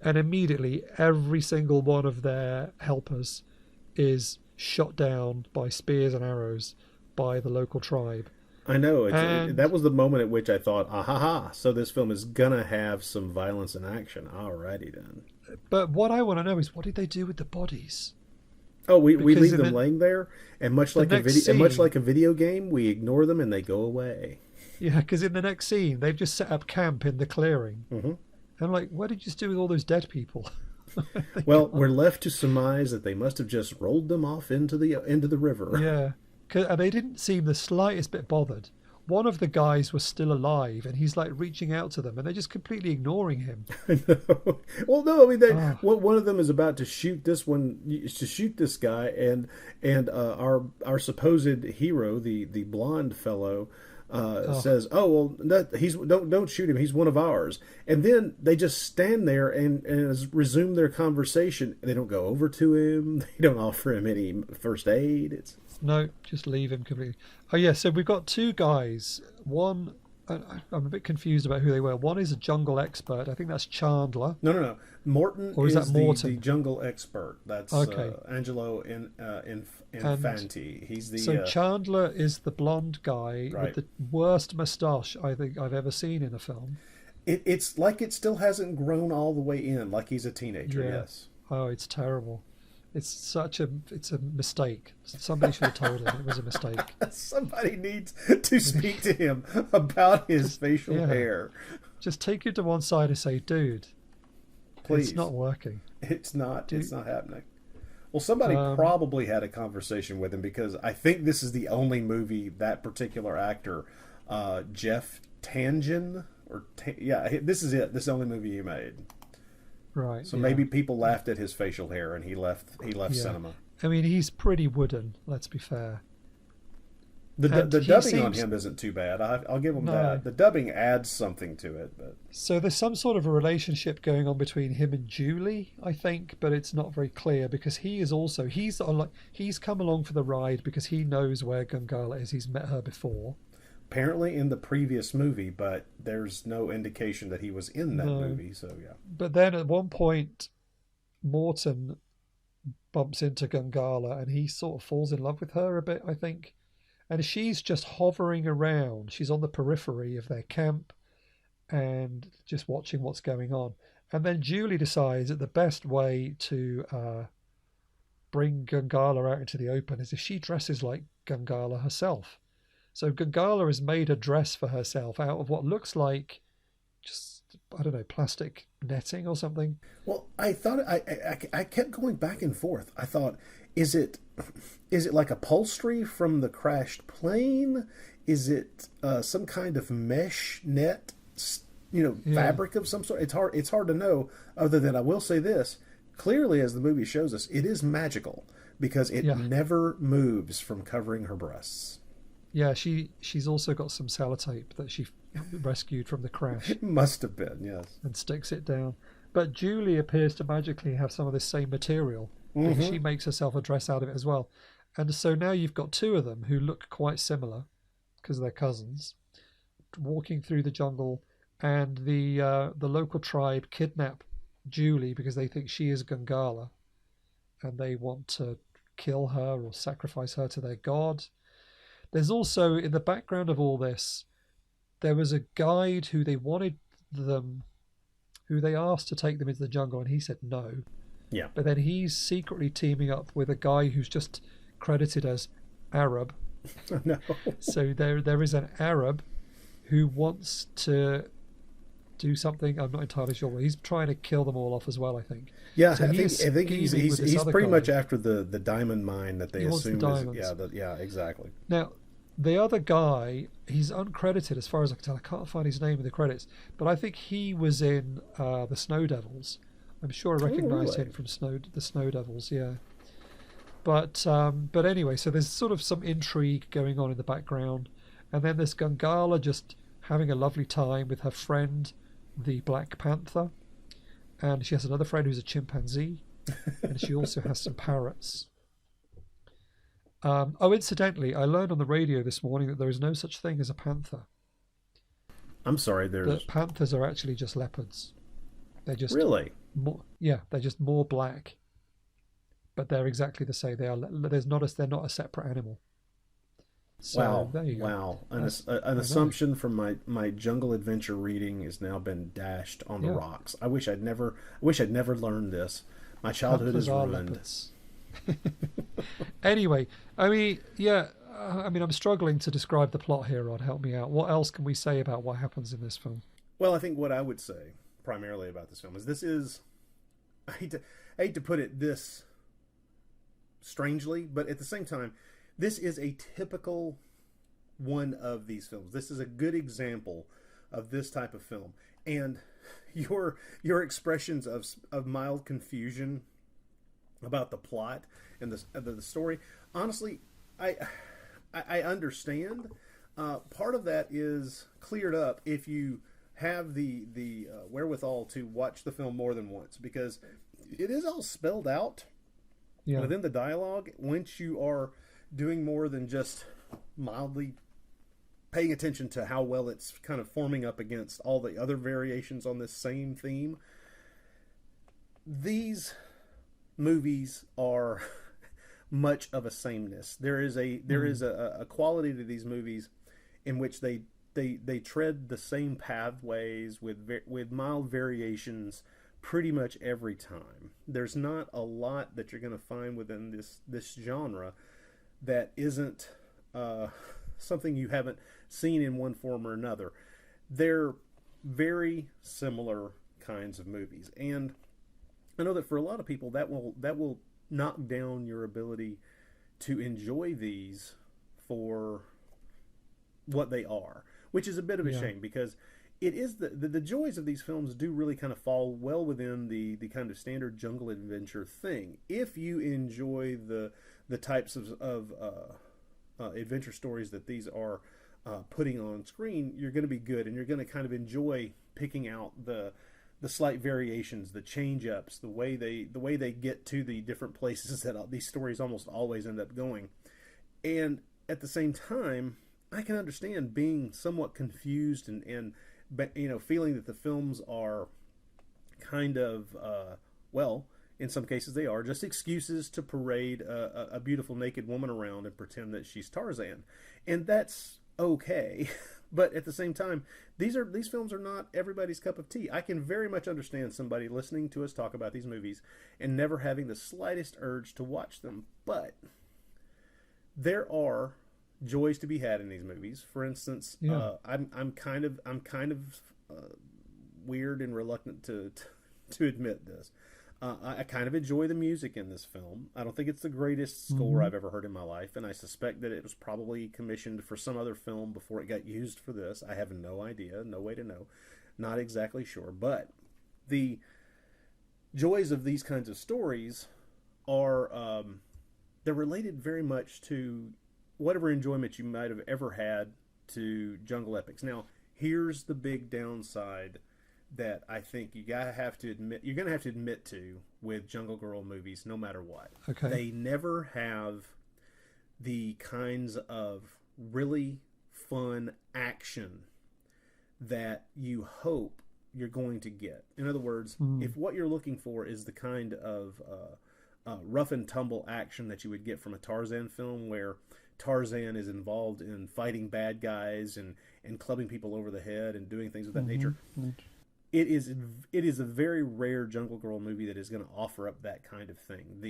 and immediately every single one of their helpers is shot down by spears and arrows by the local tribe. I know. That was the moment at which I thought, so this film is going to have some violence and action. Alrighty then. But what I want to know is, what did they do with the bodies? Oh, we leave them laying there, and much like a video game, we ignore them and they go away. Yeah, because in the next scene, they've just set up camp in the clearing. Mm-hmm. And I'm like, what did you just do with all those dead people? Well, we're left to surmise that they must have just rolled them off into the river. Yeah, and they didn't seem the slightest bit bothered. One of the guys was still alive, and he's like reaching out to them, and they're just completely ignoring him. I know. Well, no, I mean, one of them is about to shoot this guy, and our supposed hero, the blonde fellow, says, "Oh well, don't shoot him. He's one of ours." And then they just stand there and resume their conversation. They don't go over to him. They don't offer him any first aid. No, just leave him completely. Oh yeah, so we've got two guys. One, I'm a bit confused about who they were. One is a jungle expert. I think that's Chandler. No. Morton or is that Morton? The jungle expert. That's okay. Angelo Infanti. He's the. So Chandler is the blonde guy with the worst moustache I think I've ever seen in a film. It's like it still hasn't grown all the way in, like he's a teenager. Yeah. Yes. Oh, it's terrible. It's a mistake. Somebody should have told him it was a mistake. Somebody needs to speak to him about his facial hair. Just take him to one side and say, dude, please. It's not working. It's not happening. Well, somebody probably had a conversation with him, because I think this is the only movie that particular actor, Jeff Tangin, this is it. This is the only movie he made. Right. So maybe people laughed at his facial hair, and he left cinema. I mean, he's pretty wooden. Let's be fair. The dubbing on him isn't too bad. I'll give him that. The dubbing adds something to it. But so there's some sort of a relationship going on between him and Julie, I think, but it's not very clear, because he's come along for the ride because he knows where Gungala is. He's met her before. Apparently in the previous movie, but there's no indication that he was in that movie. So yeah. But then at one point, Morton bumps into Gungala, and he sort of falls in love with her a bit, I think. And she's just hovering around. She's on the periphery of their camp and just watching what's going on. And then Julie decides that the best way to bring Gungala out into the open is if she dresses like Gungala herself. So Gungala has made a dress for herself out of what looks like just, I don't know, plastic netting or something. Well, I thought I kept going back and forth. I thought, is it like upholstery from the crashed plane? Is it some kind of mesh net, fabric of some sort? It's hard to know. Other than I will say this: clearly, as the movie shows us, it is magical because it Yeah. never moves from covering her breasts. Yeah, she's also got some sellotape that she rescued from the crash It must have been, yes. and sticks it down. But Julie appears to magically have some of this same material. Because Mm-hmm. she makes herself a dress out of it as well. And so now you've got two of them who look quite similar because they're cousins, walking through the jungle, and the local tribe kidnap Julie because they think she is Gungala, and they want to kill her or sacrifice her to their god. There's also, in the background of all this, there was a guide who they asked to take them into the jungle, and he said no. Yeah. But then he's secretly teaming up with a guy who's just credited as Arab. No. So there is an Arab who wants to do something. I'm not entirely sure. He's trying to kill them all off as well, I think. Yeah, So I he think is he's scheming with this he's other pretty guy. much after the diamond mine that they He wants the assume is diamonds. yeah exactly. Now, the other guy, he's uncredited as far as I can tell. I can't find his name in the credits, but I think he was in the Snow Devils. I'm sure I recognise really? him from the Snow Devils, yeah. But anyway, so there's sort of some intrigue going on in the background, and then there's Gangala just having a lovely time with her friend, the Black Panther, and she has another friend who's a chimpanzee, and she also has some parrots. Incidentally, I learned on the radio this morning that there is no such thing as a panther. I'm sorry, there's That panthers are actually just leopards. They're just really they're just more black, but they're exactly the same. They're not a separate animal. So wow there you go. wow That's- I an know. assumption from my jungle adventure reading has now been dashed on the Yeah. rocks. I wish I'd never learned this. My childhood Panthers is are ruined. leopards. Anyway, I mean, yeah, I'm struggling to describe the plot here, Rod. Help me out. What else can we say about what happens in this film? Well, I think what I would say primarily about this film is this is I hate to put it this strangely, but at the same time, this is a typical one of these films. This is a good example of this type of film. And your expressions of mild confusion about the plot and the story, honestly, I understand. Part of that is cleared up if you have the wherewithal to watch the film more than once, because it is all spelled out Yeah, within the dialogue. Once you are doing more than just mildly paying attention to how well it's kind of forming up against all the other variations on this same theme, these movies are much of a sameness. There is a quality to these movies in which they tread the same pathways with mild variations pretty much every time. There's not a lot that you're going to find within this genre that isn't something you haven't seen in one form or another. They're very similar kinds of movies, and I know that for a lot of people that will knock down your ability to enjoy these for what they are, which is a bit of a Yeah. shame, because it is the joys of these films do really kind of fall well within the kind of standard jungle adventure thing. If you enjoy the types of adventure stories that these are putting on screen, you're going to be good, and you're going to kind of enjoy picking out the slight variations, the change ups, the way they get to the different places that these stories almost always end up going. And at the same time, I can understand being somewhat confused and feeling that the films are kind of well, in some cases they are just excuses to parade a beautiful naked woman around and pretend that she's Tarzan, and that's okay. But at the same time, these films are not everybody's cup of tea. I can very much understand somebody listening to us talk about these movies and never having the slightest urge to watch them. But there are joys to be had in these movies. For instance, Yeah. I'm kind of weird and reluctant to admit this. I kind of enjoy the music in this film. I don't think it's the greatest score I've ever heard in my life, and I suspect that it was probably commissioned for some other film before it got used for this. I have no idea, no way to know, not exactly sure. But the joys of these kinds of stories are they're related very much to whatever enjoyment you might have ever had to jungle epics. Now, here's the big downside that I think you're gonna have to admit to with Jungle Girl movies, no matter what. Okay. They never have the kinds of really fun action that you hope you're going to get. In other words, if what you're looking for is the kind of rough and tumble action that you would get from a Tarzan film, where Tarzan is involved in fighting bad guys and clubbing people over the head and doing things of that nature, it is a very rare Jungle Girl movie that is going to offer up that kind of thing.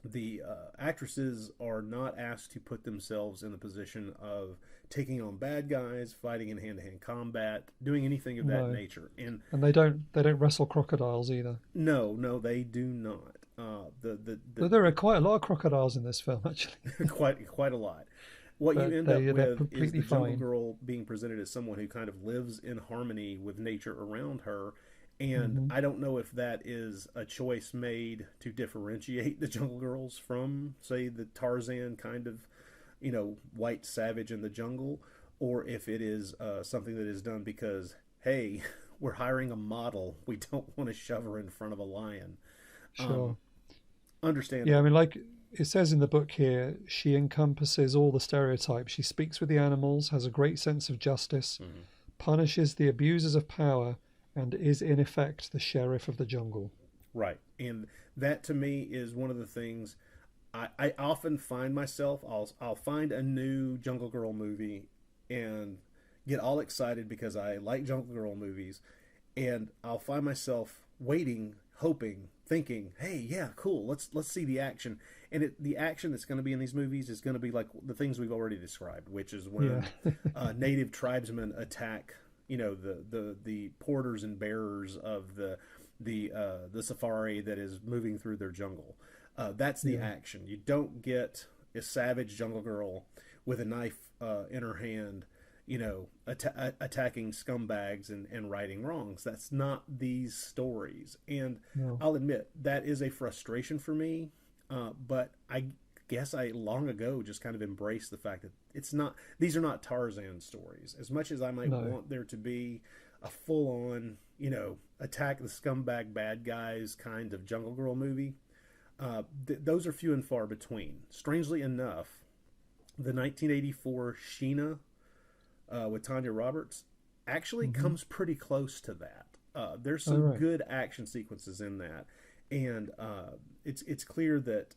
The actresses are not asked to put themselves in the position of taking on bad guys, fighting in hand-to-hand combat, doing anything of that nature. And they don't wrestle crocodiles either. No, they do not. But there are quite a lot of crocodiles in this film, actually. quite a lot. What But you end they're up with is the completely Jungle fine. Girl being presented as someone who kind of lives in harmony with nature around her. And I don't know if that is a choice made to differentiate the Jungle Girls from, say, the Tarzan kind of, white savage in the jungle, or if it is something that is done because, hey, we're hiring a model. We don't want to shove her in front of a lion. Sure. Understandable. Yeah, I mean, like it says in the book here, she encompasses all the stereotypes. She speaks with the animals, has a great sense of justice, punishes the abusers of power, and is in effect the sheriff of the jungle. Right. And that to me is one of the things I often find myself, I'll find a new Jungle Girl movie and get all excited because I like Jungle Girl movies, and I'll find myself waiting, hoping, thinking, hey, yeah, cool, let's see the action. And the action that's going to be in these movies is going to be like the things we've already described, which is when native tribesmen attack, the porters and bearers of the safari that is moving through their jungle. That's the action. You don't get a savage Jungle Girl with a knife in her hand, attacking scumbags and righting wrongs. That's not these stories. And I'll admit, that is a frustration for me, but I guess I long ago just kind of embraced the fact that these are not Tarzan stories. As much as I might want there to be a full-on, attack the scumbag bad guys kind of Jungle Girl movie, those are few and far between. Strangely enough, the 1984 Sheena with Tanya Roberts actually comes pretty close to that. There's some good action sequences in that, and it's clear that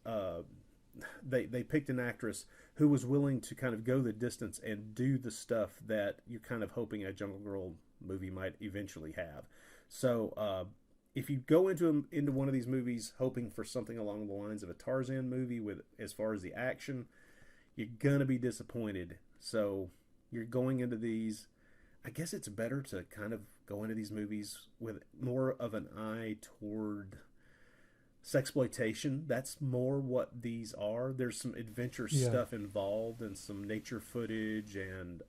they picked an actress who was willing to kind of go the distance and do the stuff that you're kind of hoping a Jungle Girl movie might eventually have. So if you go into one of these movies hoping for something along the lines of a Tarzan movie with as far as the action, you're gonna be disappointed. So you're going into these, I guess it's better to kind of go into these movies with more of an eye toward sexploitation. That's more what these are. There's some adventure stuff involved and some nature footage and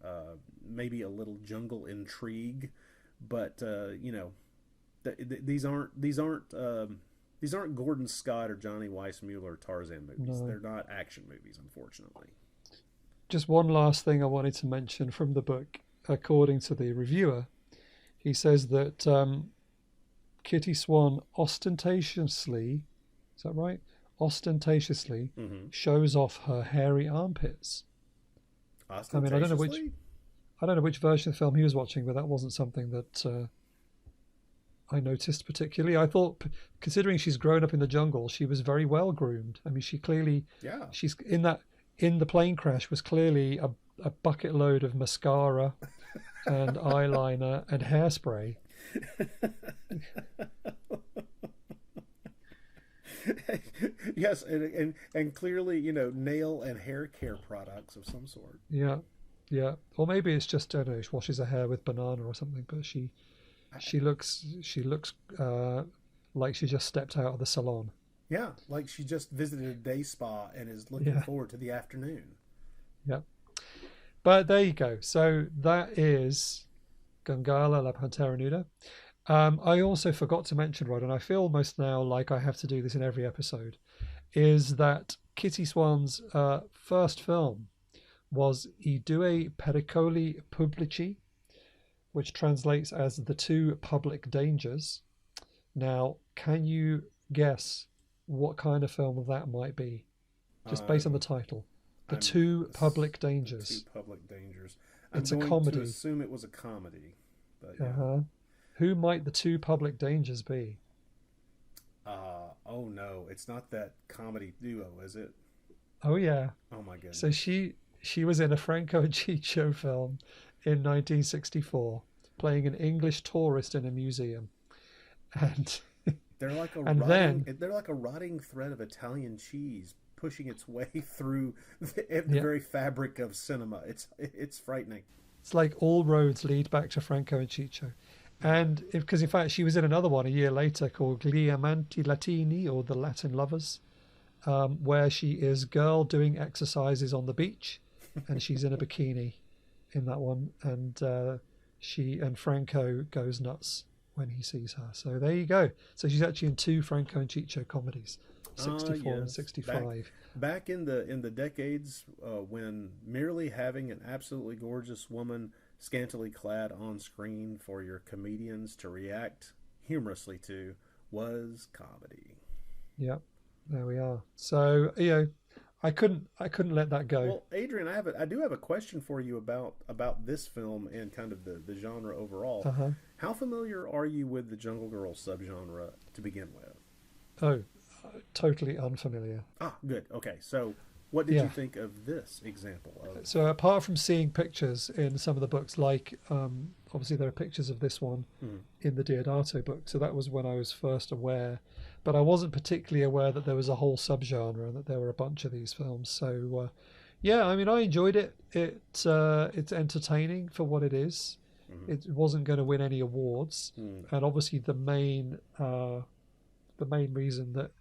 maybe a little jungle intrigue, but these aren't Gordon Scott or Johnny Weissmuller Tarzan movies. No. They're not action movies, unfortunately. Just one last thing I wanted to mention from the book. According to the reviewer, he says that Kitty Swan ostentatiously, is that right? Ostentatiously shows off her hairy armpits. I mean, I don't know which version of the film he was watching, but that wasn't something that I noticed particularly. I thought, considering she's grown up in the jungle, she was very well groomed. I mean, she clearly, she's in the plane crash was clearly a bucket load of mascara and eyeliner and hairspray. Yes, and clearly, nail and hair care products of some sort. Yeah. Or maybe it's just, I don't know, she washes her hair with banana or something, but she looks like she just stepped out of the salon. Yeah, like she just visited a day spa and is looking forward to the afternoon. Yeah. But there you go. So that is Gungala, La Pantera Nuda. I also forgot to mention, Rod, and I feel almost now like I have to do this in every episode, is that Kitty Swan's first film was I Due Pericoli Pubblici, which translates as The Two Public Dangers. Now, can you guess what kind of film that might be? Just based on the title. The Two Public Dangers. Two Public Dangers. It's I'm a going comedy. to assume it was a comedy. But yeah. Who might the two public dangers be? Oh no, it's not that comedy duo, is it? Oh yeah. Oh my goodness. So she was in a Franco and Ciccio film in 1964, playing an English tourist in a museum, and they're like a and rotting, then they're like a rotting thread of Italian cheese pushing its way through the very fabric of cinema. It's frightening. it's like all roads lead back to Franco and Ciccio. And because in fact she was in another one a year later called Gli Amanti Latini, or The Latin Lovers, where she is girl doing exercises on the beach, and she's in a bikini in that one, and she and Franco goes nuts when he sees her. So there you go. So she's actually in two Franco and Ciccio comedies, 64 and 65. Back in the decades when merely having an absolutely gorgeous woman scantily clad on screen for your comedians to react humorously to was comedy. Yep, there we are. So I couldn't let that go. Well, Adrian, I do have a question for you about this film and kind of the genre overall. How familiar are you with the Jungle Girl subgenre to begin with? Oh, totally unfamiliar. Ah, good. Okay, so what did you think of this example of? So apart from seeing pictures in some of the books, like obviously there are pictures of this one in the Deodato book, so that was when I was first aware, but I wasn't particularly aware that there was a whole subgenre and that there were a bunch of these films. So yeah, I mean, I enjoyed it. It's entertaining for what it is. It wasn't going to win any awards, and obviously the main reason that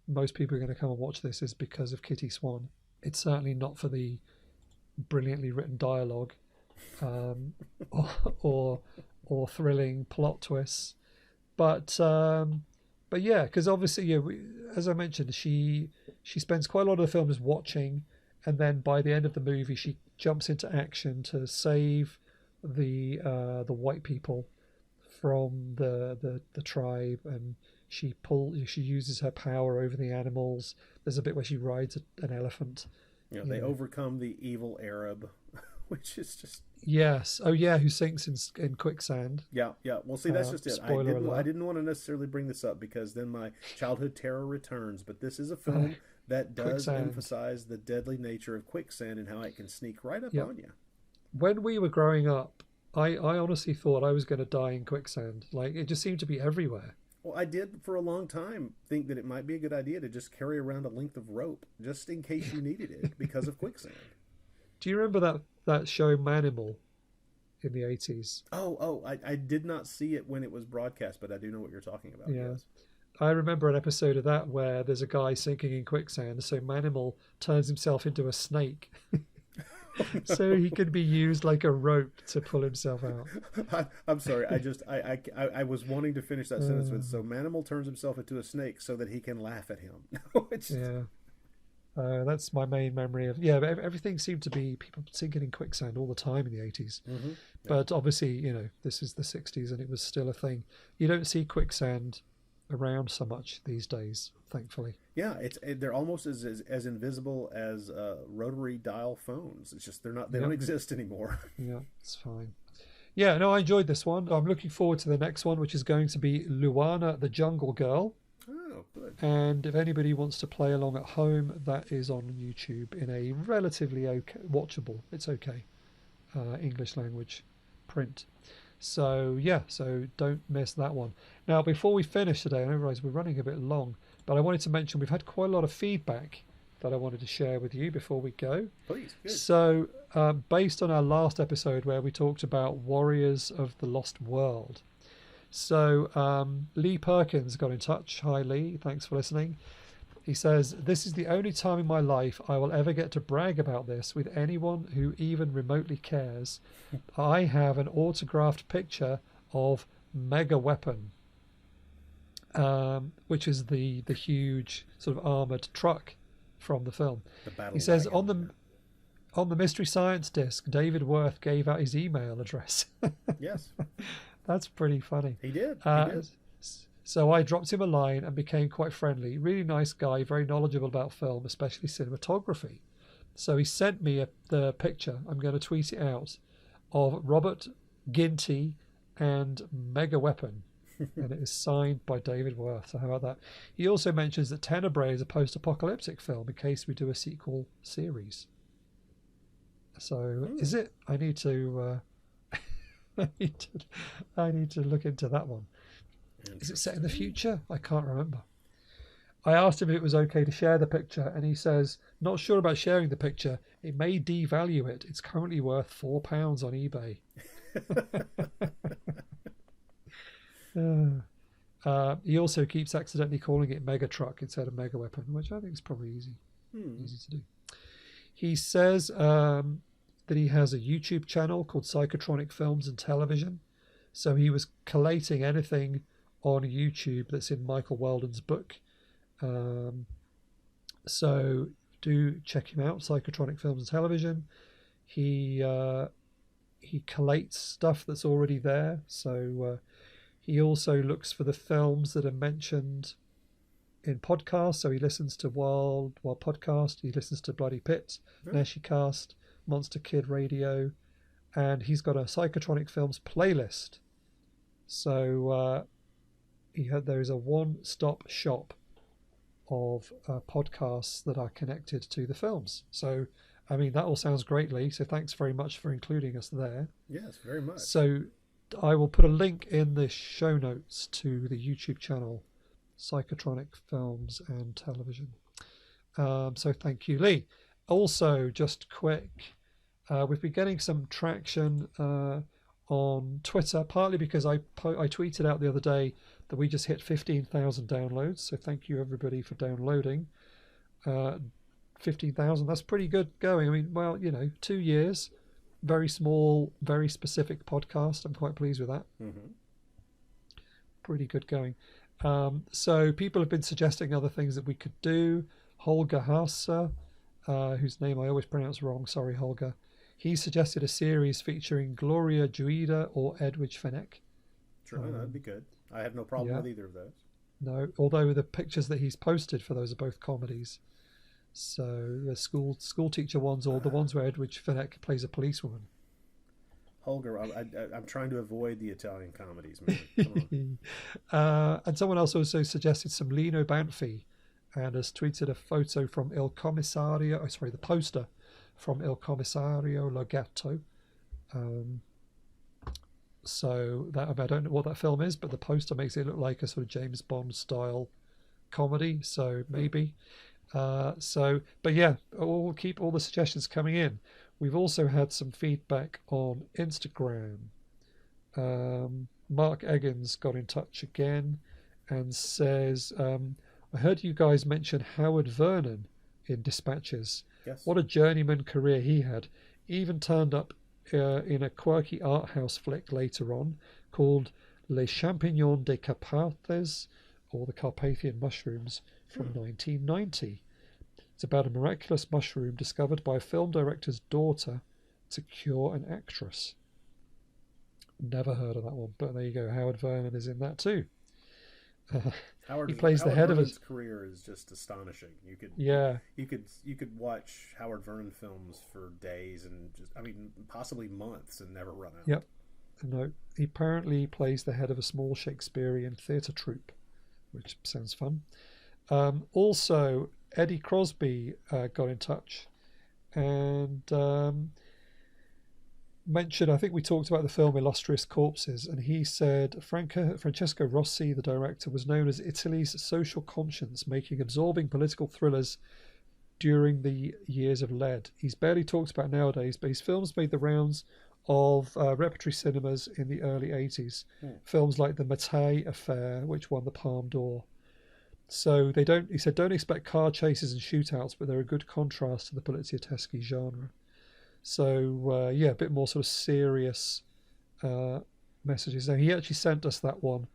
most people are going to come and watch this is because of Kitty Swan. It's certainly not for the brilliantly written dialogue or thrilling plot twists, but yeah, because obviously, as I mentioned, she spends quite a lot of the film just watching, and then by the end of the movie, she jumps into action to save the white people from the tribe, and she uses her power over the animals. There's a bit where she rides an elephant. They overcome the evil Arab, which is just... Yes. Oh yeah, who sinks in quicksand. Yeah. Well, see, that's just it. Spoiler I didn't want to necessarily bring this up because then my childhood terror returns, but this is a film that does emphasize the deadly nature of quicksand and how it can sneak right up on you. When we were growing up, I honestly thought I was going to die in quicksand. Like, it just seemed to be everywhere. Well, I did for a long time think that it might be a good idea to just carry around a length of rope just in case you needed it because of quicksand. Do you remember that show Manimal in the 80s? Oh, I did not see it when it was broadcast, but I do know what you're talking about. Yeah. Yes. I remember an episode of that where there's a guy sinking in quicksand, so Manimal turns himself into a snake. So he can be used like a rope to pull himself out. I'm sorry. I was wanting to finish that sentence with, so Manimal turns himself into a snake so that he can laugh at him. Yeah. That's my main memory of... Yeah, but everything seemed to be people sinking in quicksand all the time in the 80s. But obviously, this is the 60s and it was still a thing. You don't see quicksand around so much these days, thankfully. Yeah, they're almost as invisible as rotary dial phones. It's just they don't exist anymore. Yeah, it's fine. Yeah, no, I enjoyed this one. I'm looking forward to the next one, which is going to be Luana the Jungle Girl. Oh, good. And if anybody wants to play along at home, that is on YouTube in a relatively watchable, it's okay, English language print. So yeah, so don't miss that one. Now, before we finish today, I realise we're running a bit long, but I wanted to mention we've had quite a lot of feedback that I wanted to share with you before we go. Please, good. So based on our last episode where we talked about Warriors of the Lost World, so Lee Perkins got in touch. Hi Lee, thanks for listening. He says, "This is the only time in my life I will ever get to brag about this with anyone who even remotely cares. I have an autographed picture of Mega Weapon, which is the huge sort of armored truck from the film. The battle He says wagon, on the Mystery Science disc, David Worth gave out his email address. Yes, That's pretty funny. he did. So I dropped him a line and became quite friendly. Really nice guy, very knowledgeable about film, especially cinematography. So he sent me the picture, I'm going to tweet it out, of Robert Ginty and Mega Weapon. And it is signed by David Worth. So how about that? He also mentions that Tenebrae is a post-apocalyptic film in case we do a sequel series. So is it? I need to I need to look into that one. Is it set in the future? I can't remember. I asked him if it was okay to share the picture, and he says, not sure about sharing the picture. It may devalue it. It's currently worth £4 on eBay. He also keeps accidentally calling it Mega Truck instead of Mega Weapon, which I think is probably easy to do. He says that he has a YouTube channel called Psychotronic Films and Television. So he was collating anything on YouTube that's in Michael Weldon's book. So do check him out, Psychotronic Films and Television. He collates stuff that's already there. So he also looks for the films that are mentioned in podcasts. So he listens to Wild Podcast. He listens to Bloody Pit, Neshicast, Monster Kid Radio, and he's got a Psychotronic Films playlist. So there is a one-stop shop of podcasts that are connected to the films. So, I mean, that all sounds great, Lee. So thanks very much for including us there. Yes, very much. So I will put a link in the show notes to the YouTube channel, Psychotronic Films and Television. So thank you, Lee. Also, just quick, we've been getting some traction on Twitter, partly because I tweeted out the other day that we just hit 15,000 downloads. So thank you everybody for downloading. 15,000, that's pretty good going. I mean, well, 2 years, very small, very specific podcast. I'm quite pleased with that. Pretty good going. So people have been suggesting other things that we could do. Holger Hauser, whose name I always pronounce wrong, sorry Holger, he suggested a series featuring Gloria Juida or Edwidge Fenech. Sure, that'd be good. I have no problem with either of those. No, although the pictures that he's posted for those are both comedies. So the school teacher ones, or the ones where Edwidge Fenech plays a policewoman. Holger, I'm trying to avoid the Italian comedies, man. Come on. And someone else also suggested some Lino Banfi, and has tweeted a photo from the poster from Il Commissario Logato. So that, I don't know what that film is, but the poster makes it look like a sort of James Bond style comedy. So maybe. But yeah, we'll keep all the suggestions coming in. We've also had some feedback on Instagram. Mark Eggins got in touch again and says, I heard you guys mention Howard Vernon in Dispatches. Yes. What a journeyman career he had. Even turned up in a quirky art house flick later on called Les Champignons des Carpathes, or the Carpathian Mushrooms, from 1990. It's about a miraculous mushroom discovered by a film director's daughter to cure an actress. Never heard of that one, but there you go. Howard Vernon is in that too. He plays the head of his career is just astonishing. You could watch Howard Vernon films for days and possibly months and never run out. Yep. No, he apparently plays the head of a small Shakespearean theatre troupe, which sounds fun. Also, Eddie Crosby got in touch and mentioned, I think we talked about the film Illustrious Corpses, and he said Francesco Rossi, the director, was known as Italy's social conscience, making absorbing political thrillers during the years of lead. He's barely talked about nowadays, but his films made the rounds of repertory cinemas in the early 80s. Films like The Mattei Affair, which won the Palme d'Or. So he said, don't expect car chases and shootouts, but they're a good contrast to the poliziotteschi genre. So, a bit more sort of serious messages. Now, he actually sent us that one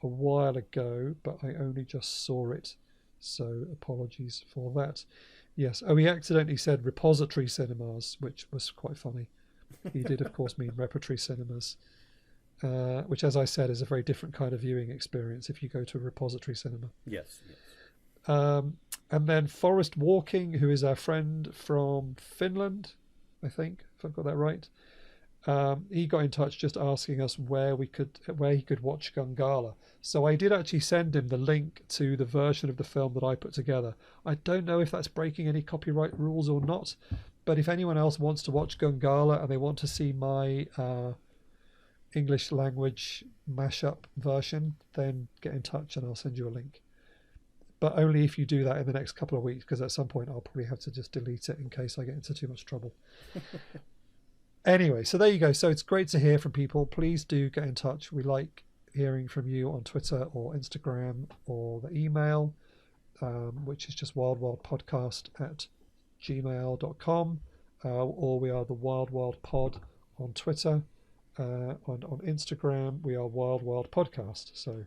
a while ago, but I only just saw it, so apologies for that. Yes. Oh, he accidentally said repository cinemas, which was quite funny. He did, of course, mean repertory cinemas, which, as I said, is a very different kind of viewing experience if you go to a repository cinema. Yes. And then Forest Walking, who is our friend from Finland, I think, if I've got that right. He got in touch just asking us where he could watch Gungala. So I did actually send him the link to the version of the film that I put together. I don't know if that's breaking any copyright rules or not, but if anyone else wants to watch Gungala and they want to see my English language mashup version, then get in touch and I'll send you a link. But only if you do that in the next couple of weeks, because at some point I'll probably have to just delete it in case I get into too much trouble. Anyway, so there you go. So it's great to hear from people. Please do get in touch. We like hearing from you on Twitter or Instagram or the email, which is just wildwildpodcast@gmail.com, or we are the Wild Wild Pod on Twitter. On Instagram, we are Wild Wild Podcast. So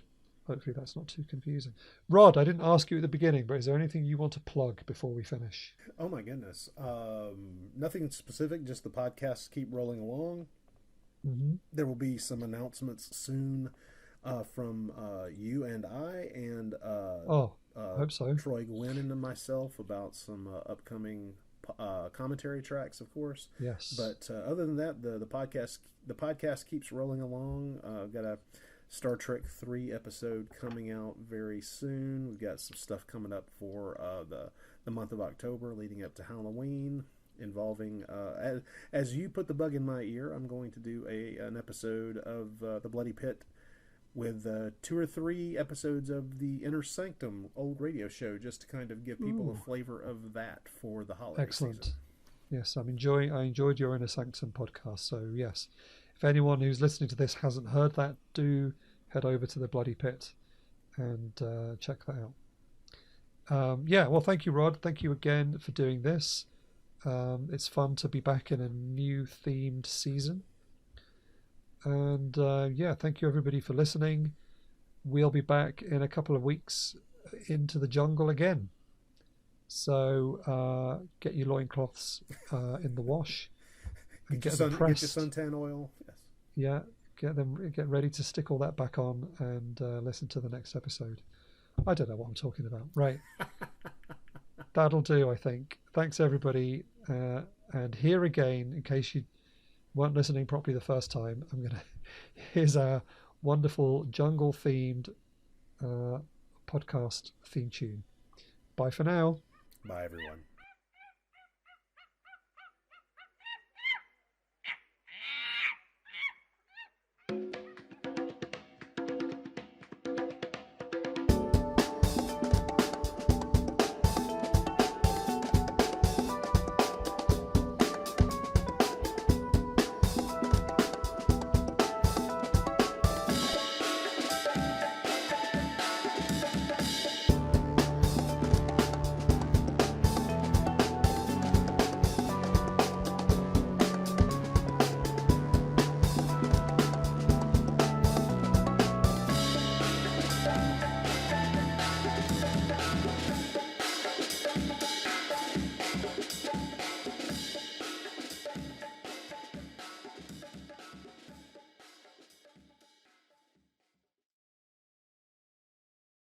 hopefully that's not too confusing. Rod, I didn't ask you at the beginning, but is there anything you want to plug before we finish? Oh my goodness. Nothing specific, just the podcasts keep rolling along. Mm-hmm. There will be some announcements soon from you and I and I hope so. Troy Gwynn and myself about some upcoming commentary tracks, of course. Yes. But other than that, the podcast keeps rolling along. I've got a Star Trek 3 episode coming out very soon. We've got some stuff coming up for the month of October leading up to Halloween involving, as you put the bug in my ear, I'm going to do an episode of The Bloody Pit with 2 or 3 episodes of the Inner Sanctum old radio show, just to kind of give people a flavor of that for the holiday Excellent. season. Yes, I enjoyed your Inner Sanctum podcast. So yes, if anyone who's listening to this hasn't heard that, do head over to the Bloody Pit and check that out. Well, thank you, Rod. Thank you again for doing this. It's fun to be back in a new themed season. And thank you everybody for listening. We'll be back in a couple of weeks into the jungle again. So get your loincloths in the wash and get them pressed. Get your suntan oil. Yes. Yeah, get ready to stick all that back on and listen to the next episode. I don't know what I'm talking about. Right. That'll do, I think. Thanks everybody. And here again, in case you weren't listening properly the first time, here's our wonderful jungle themed podcast theme tune. Bye for now. Bye everyone.